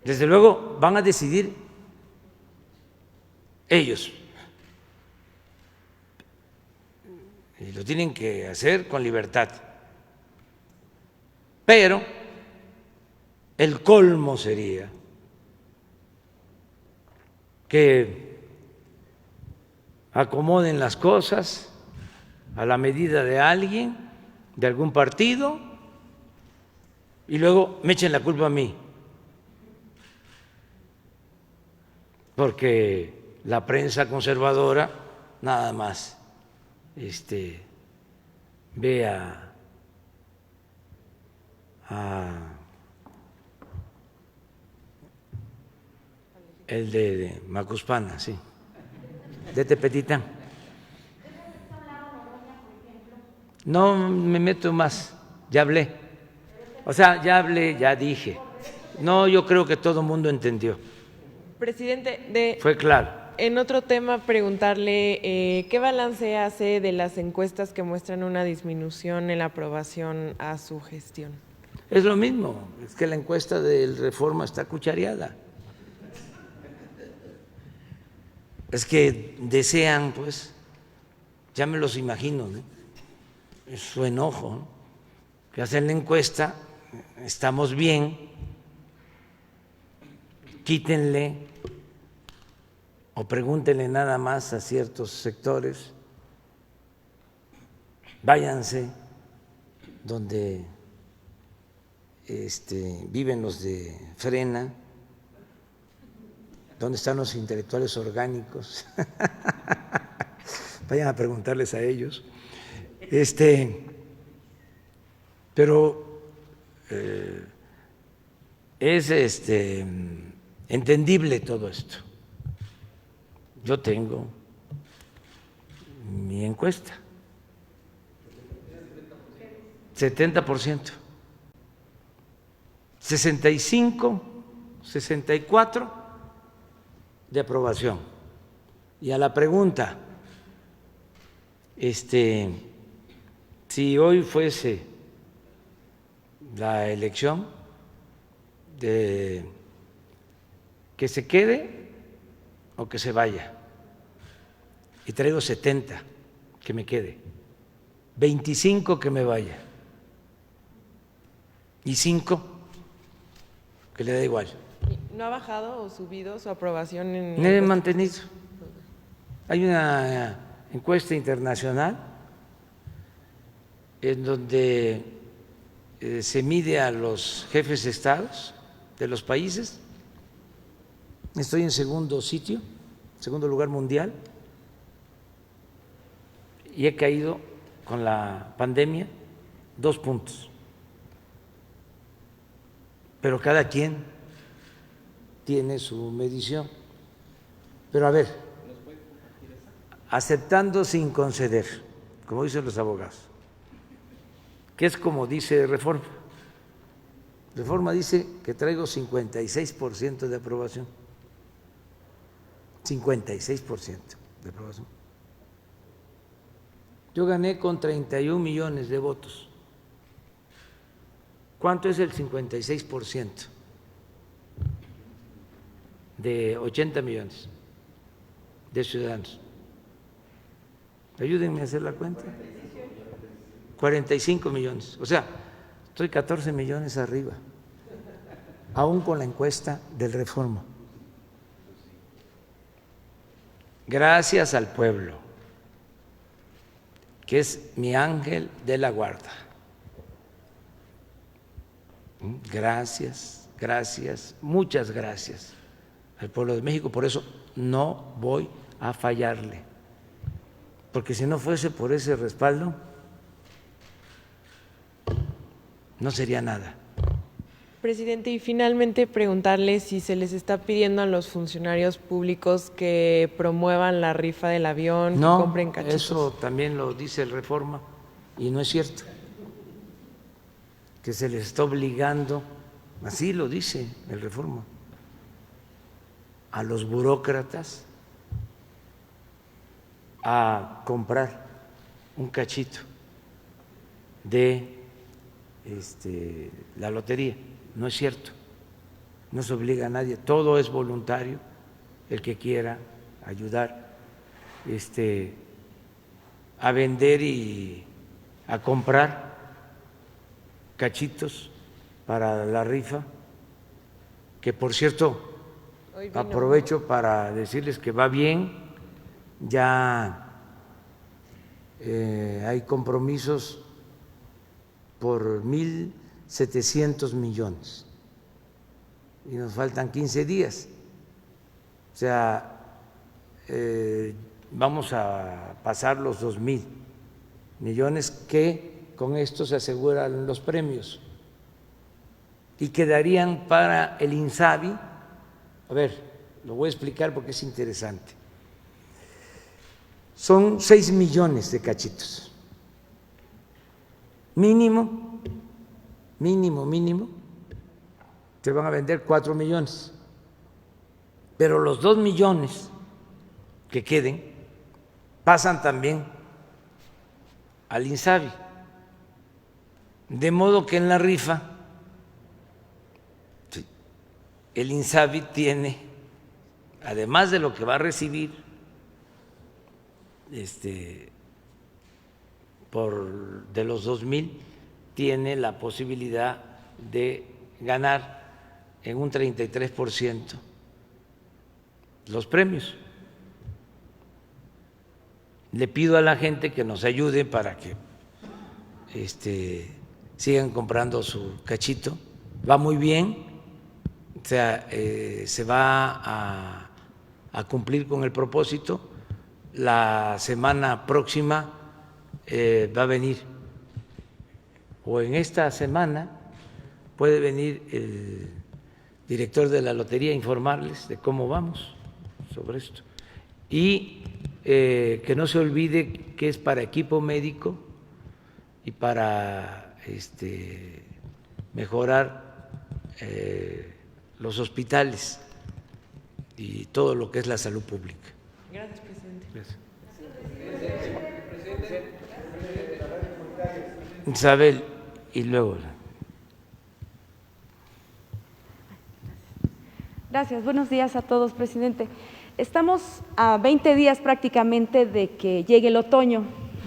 Desde luego van a decidir ellos y lo tienen que hacer con libertad, pero el colmo sería que acomoden las cosas a la medida de alguien, de algún partido, y luego me echen la culpa a mí, porque la prensa conservadora nada más ve a El de Macuspana, sí. De Tepetitán. No me meto más, ya hablé. O sea, ya hablé, ya dije. No, yo creo que todo el mundo entendió. Presidente, fue claro. En otro tema, preguntarle qué balance hace de las encuestas que muestran una disminución en la aprobación a su gestión. Es lo mismo, es que la encuesta del Reforma está cuchareada. Es que desean, pues, ya me los imagino, ¿no? Es su enojo, ¿no? Que hacen la encuesta, estamos bien, quítenle o pregúntenle nada más a ciertos sectores, váyanse donde viven los de Frena, donde están los intelectuales orgánicos, vayan a preguntarles a ellos. Pero es entendible todo esto. Yo tengo mi encuesta, 70%, 65, 64 de aprobación. Y a la pregunta, si hoy fuese la elección de que se quede o que se vaya, y traigo 70 que me quede, 25 que me vaya y 5 que le da igual. ¿No ha bajado o subido su aprobación? He mantenido. Hay una encuesta internacional en donde se mide a los jefes de estados de los países. Estoy en segundo sitio, segundo lugar mundial, y he caído con la pandemia 2 puntos. Pero cada quien tiene su medición. Pero a ver, aceptando sin conceder, como dicen los abogados, que es como dice Reforma. Reforma dice que traigo 56% de aprobación. 56% de aprobación. Yo gané con 31 millones de votos. ¿Cuánto es el 56% de 80 millones de ciudadanos? Ayúdenme a hacer la cuenta. 45 millones. O sea, estoy 14 millones arriba, aún con la encuesta del Reforma. Gracias al pueblo, que es mi ángel de la guarda. Gracias, gracias, muchas gracias al pueblo de México. Por eso no voy a fallarle, porque si no fuese por ese respaldo, no sería nada. Presidente, y finalmente preguntarle si se les está pidiendo a los funcionarios públicos que promuevan la rifa del avión, no, que compren cachitos. Eso también lo dice el Reforma y no es cierto, que se les está obligando, así lo dice el Reforma, a los burócratas a comprar un cachito de la lotería. No es cierto, no se obliga a nadie, todo es voluntario, el que quiera ayudar a vender y a comprar cachitos para la rifa, que por cierto aprovecho para decirles que va bien, ya hay compromisos por 1.700 millones y nos faltan 15 días. O sea, vamos a pasar los 2.000 millones que con esto se aseguran los premios y quedarían para el INSABI. A ver, lo voy a explicar porque es interesante. Son 6 millones de cachitos. Mínimo, se van a vender 4 millones. Pero los 2 millones que queden pasan también al INSABI. De modo que en la rifa el INSABI tiene, además de lo que va a recibir de los 2,000, tiene la posibilidad de ganar en un 33% los premios. Le pido a la gente que nos ayude para que sigan comprando su cachito. Va muy bien, o sea, se va a cumplir con el propósito. La semana próxima va a venir, o en esta semana puede venir el director de la lotería a informarles de cómo vamos sobre esto. Y que no se olvide que es para equipo médico y para mejorar los hospitales y todo lo que es la salud pública. Gracias, presidente. Gracias. Isabel, y luego. Gracias, buenos días a todos, presidente. Estamos a 20 días prácticamente de que llegue el otoño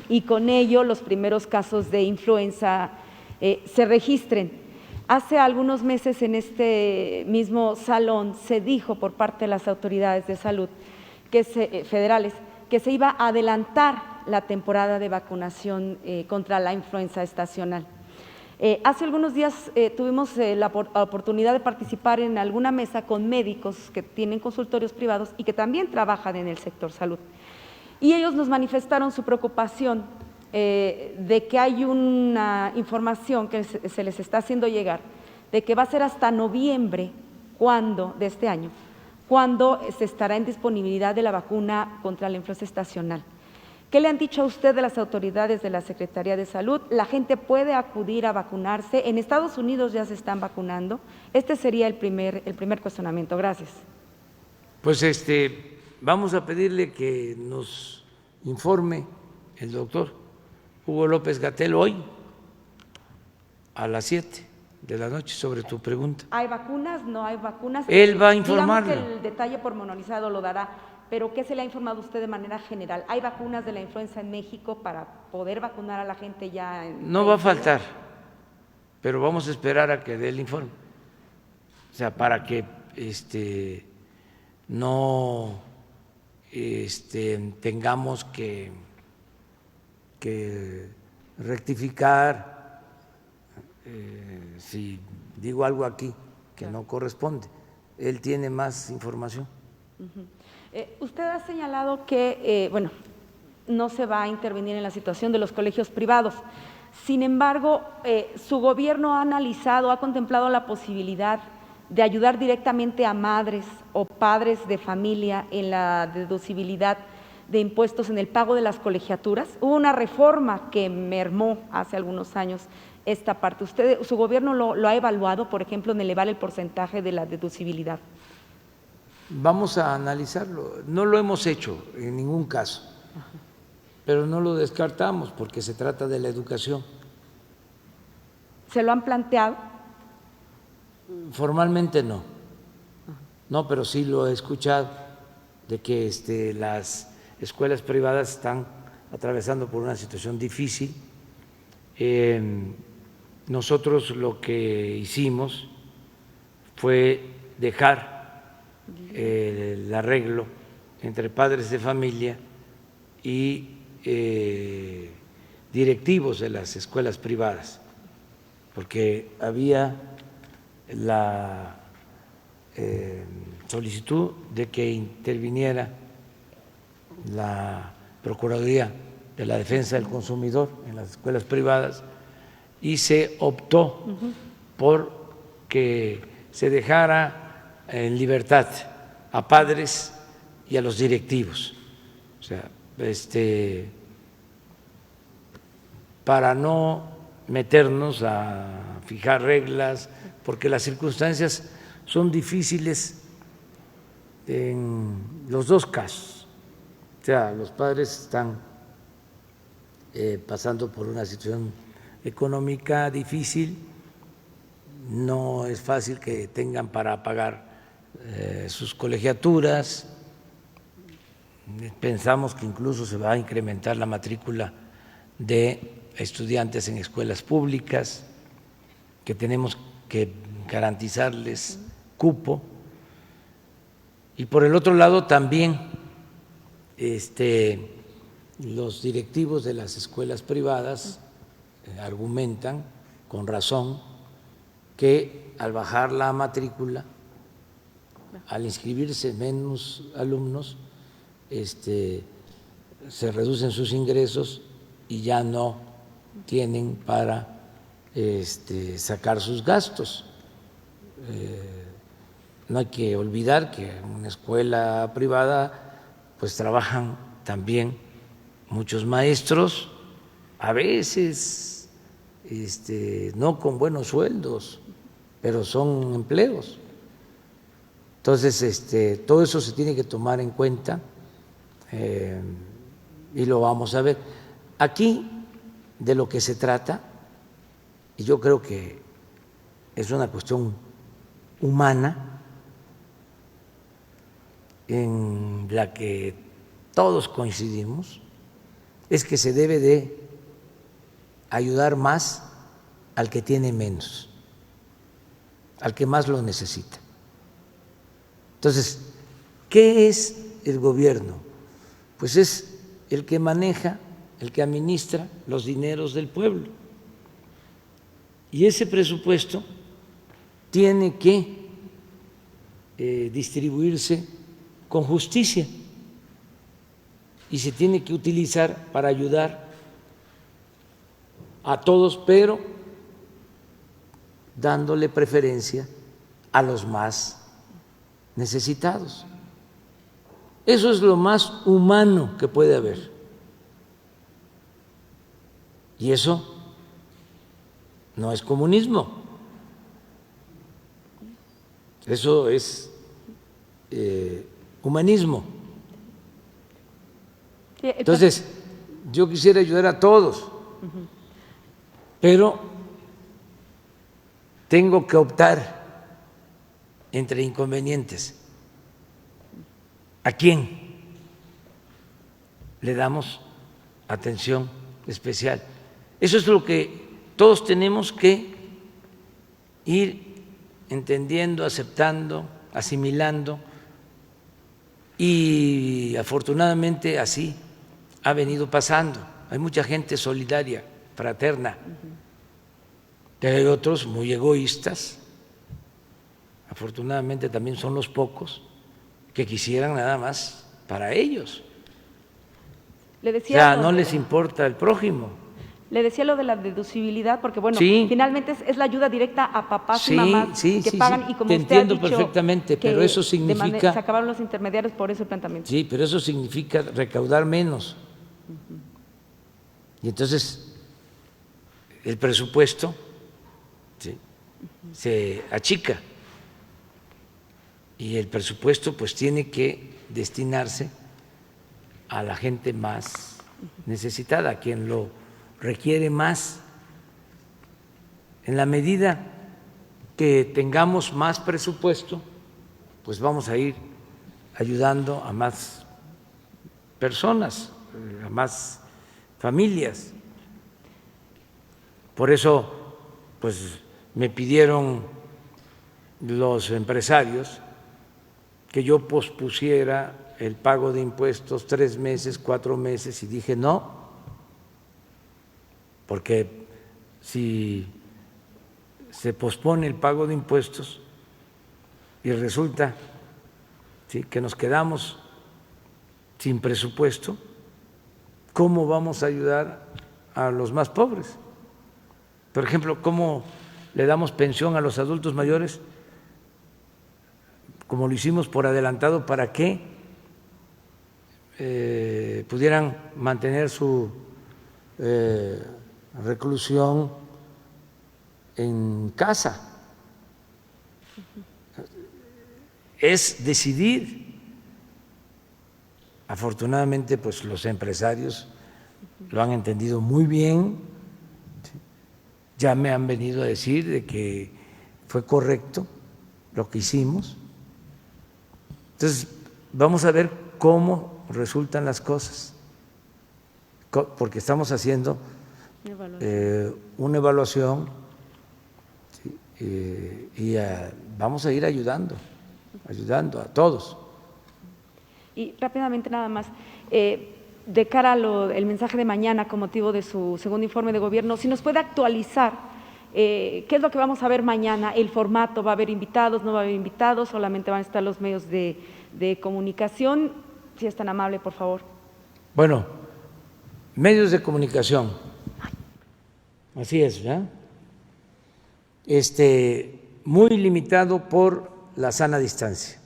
y con ello los primeros casos de influenza se registren. Hace algunos meses en este mismo salón se dijo por parte de las autoridades de salud federales que se iba a adelantar la temporada de vacunación contra la influenza estacional. Hace algunos días tuvimos la oportunidad de participar en alguna mesa con médicos que tienen consultorios privados y que también trabajan en el sector salud. Y ellos nos manifestaron su preocupación de que hay una información que se les está haciendo llegar, de que va a ser hasta noviembre de este año, cuando se estará en disponibilidad de la vacuna contra la influenza estacional. ¿Qué le han dicho a usted de las autoridades de la Secretaría de Salud? ¿La gente puede acudir a vacunarse? En Estados Unidos ya se están vacunando. Este sería el primer cuestionamiento. Gracias. Pues vamos a pedirle que nos informe el doctor Hugo López-Gatell hoy a las 7 de la noche sobre tu pregunta. ¿Hay vacunas? ¿No hay vacunas? Él va a informarlo. Digamos que el detalle pormenorizado lo dará. Pero ¿qué se le ha informado a usted de manera general? ¿Hay vacunas de la influenza en México para poder vacunar a la gente ya? No va a faltar, pero vamos a esperar a que dé el informe. O sea, para que no tengamos que rectificar si digo algo aquí que no corresponde. Él tiene más información. Usted ha señalado que, no se va a intervenir en la situación de los colegios privados. Sin embargo, su gobierno ha analizado, ha contemplado la posibilidad de ayudar directamente a madres o padres de familia en la deducibilidad de impuestos en el pago de las colegiaturas. Hubo una reforma que mermó hace algunos años esta parte. ¿Su gobierno lo ha evaluado, por ejemplo, en elevar el porcentaje de la deducibilidad? Vamos a analizarlo. No lo hemos hecho en ningún caso, pero no lo descartamos porque se trata de la educación. ¿Se lo han planteado? Formalmente no. No, pero sí lo he escuchado de que las escuelas privadas están atravesando por una situación difícil. Nosotros lo que hicimos fue dejar el arreglo entre padres de familia y directivos de las escuelas privadas, porque había la solicitud de que interviniera la Procuraduría de la Defensa del Consumidor en las escuelas privadas y se optó por que se dejara en libertad a padres y a los directivos. O sea, para no meternos a fijar reglas, porque las circunstancias son difíciles en los dos casos. O sea, los padres están pasando por una situación económica difícil, no es fácil que tengan para pagar sus colegiaturas. Pensamos que incluso se va a incrementar la matrícula de estudiantes en escuelas públicas, que tenemos que garantizarles cupo. Y por el otro lado también los directivos de las escuelas privadas argumentan con razón que al bajar la matrícula, al inscribirse menos alumnos, se reducen sus ingresos y ya no tienen para sacar sus gastos. No hay que olvidar que en una escuela privada pues trabajan también muchos maestros, a veces no con buenos sueldos, pero son empleos. Entonces, todo eso se tiene que tomar en cuenta y lo vamos a ver. Aquí de lo que se trata, y yo creo que es una cuestión humana en la que todos coincidimos, es que se debe de ayudar más al que tiene menos, al que más lo necesita. Entonces, ¿qué es el gobierno? Pues es el que maneja, el que administra los dineros del pueblo. Y ese presupuesto tiene que distribuirse con justicia y se tiene que utilizar para ayudar a todos, pero dándole preferencia a los más necesitados. Eso es lo más humano que puede haber. Y eso no es comunismo. Eso es humanismo. Entonces, yo quisiera ayudar a todos, pero tengo que optar entre inconvenientes. ¿A quién le damos atención especial? Eso es lo que todos tenemos que ir entendiendo, aceptando, asimilando, y afortunadamente así ha venido pasando. Hay mucha gente solidaria, fraterna, pero hay otros muy egoístas, afortunadamente también son los pocos, que quisieran nada más para ellos. Le decía, o sea, no les importa el prójimo. Le decía lo de la deducibilidad, porque bueno, sí, finalmente es la ayuda directa a papás sí, y mamás sí, que pagan, y como te usted entiendo ha dicho perfectamente, pero eso significa… se acabaron los intermediarios por ese planteamiento. Sí, pero eso significa recaudar menos. Y entonces el presupuesto se achica. Y el presupuesto pues tiene que destinarse a la gente más necesitada, a quien lo requiere más. En la medida que tengamos más presupuesto, pues vamos a ir ayudando a más personas, a más familias. Por eso, pues me pidieron los empresarios que yo pospusiera el pago de impuestos 3 meses, 4 meses, y dije no, porque si se pospone el pago de impuestos y resulta que nos quedamos sin presupuesto, ¿cómo vamos a ayudar a los más pobres? Por ejemplo, ¿cómo le damos pensión a los adultos mayores como lo hicimos por adelantado, para que pudieran mantener su reclusión en casa. Es decidir. Afortunadamente, pues los empresarios lo han entendido muy bien. Ya me han venido a decir de que fue correcto lo que hicimos. Entonces, vamos a ver cómo resultan las cosas, porque estamos haciendo una evaluación y vamos a ir ayudando a todos. Y rápidamente nada más, de cara al mensaje de mañana con motivo de su segundo informe de gobierno, si nos puede actualizar qué es lo que vamos a ver mañana, el formato, ¿va a haber invitados, no va a haber invitados, solamente van a estar los medios de comunicación? Si es tan amable, por favor. Bueno, medios de comunicación, así es, ¿verdad? Muy limitado por la sana distancia.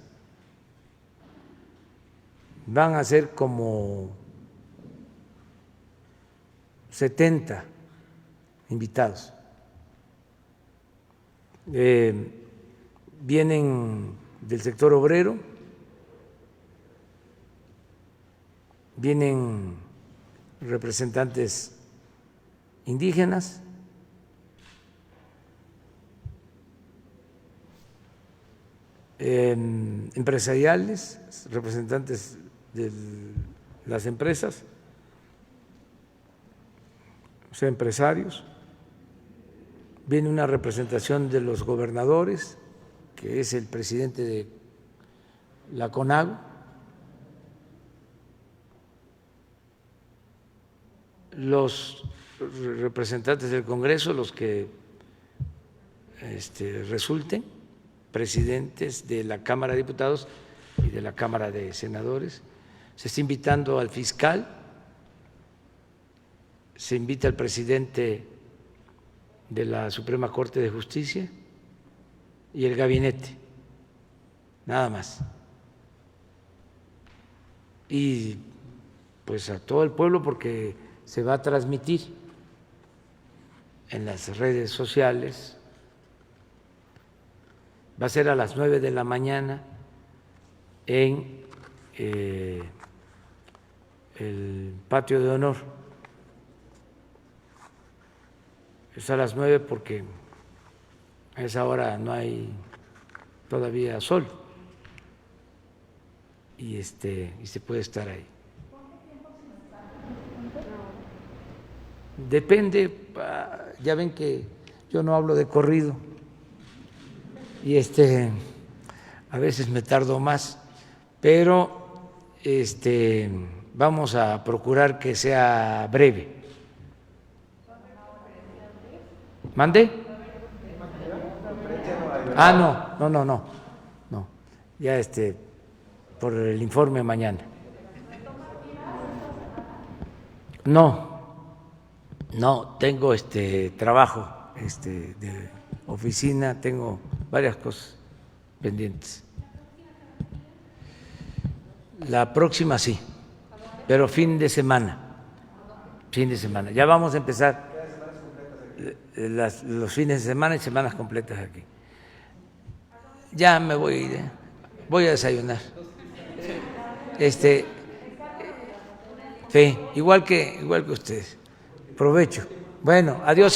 Van a ser como 70 invitados. Vienen del sector obrero, vienen representantes indígenas, empresariales, representantes de las empresas, o sea, empresarios. Viene una representación de los gobernadores, que es el presidente de la CONAGO, los representantes del Congreso, los que resulten, presidentes de la Cámara de Diputados y de la Cámara de Senadores. Se está invitando al fiscal, se invita al presidente de la Suprema Corte de Justicia y el gabinete, nada más. Y pues a todo el pueblo, porque se va a transmitir en las redes sociales. Va a ser a las 9 de la mañana en el patio de honor. Es a las 9 porque a esa hora no hay todavía sol y se puede estar ahí. Depende, ya ven que yo no hablo de corrido y a veces me tardo más, pero vamos a procurar que sea breve. ¿Mande? No. Ya por el informe mañana. No, tengo trabajo de oficina, tengo varias cosas pendientes. La próxima sí, pero fin de semana. Ya vamos a empezar los fines de semana y semanas completas aquí. Ya me voy a ir, voy a desayunar. Igual que ustedes. Provecho. Bueno, adiós.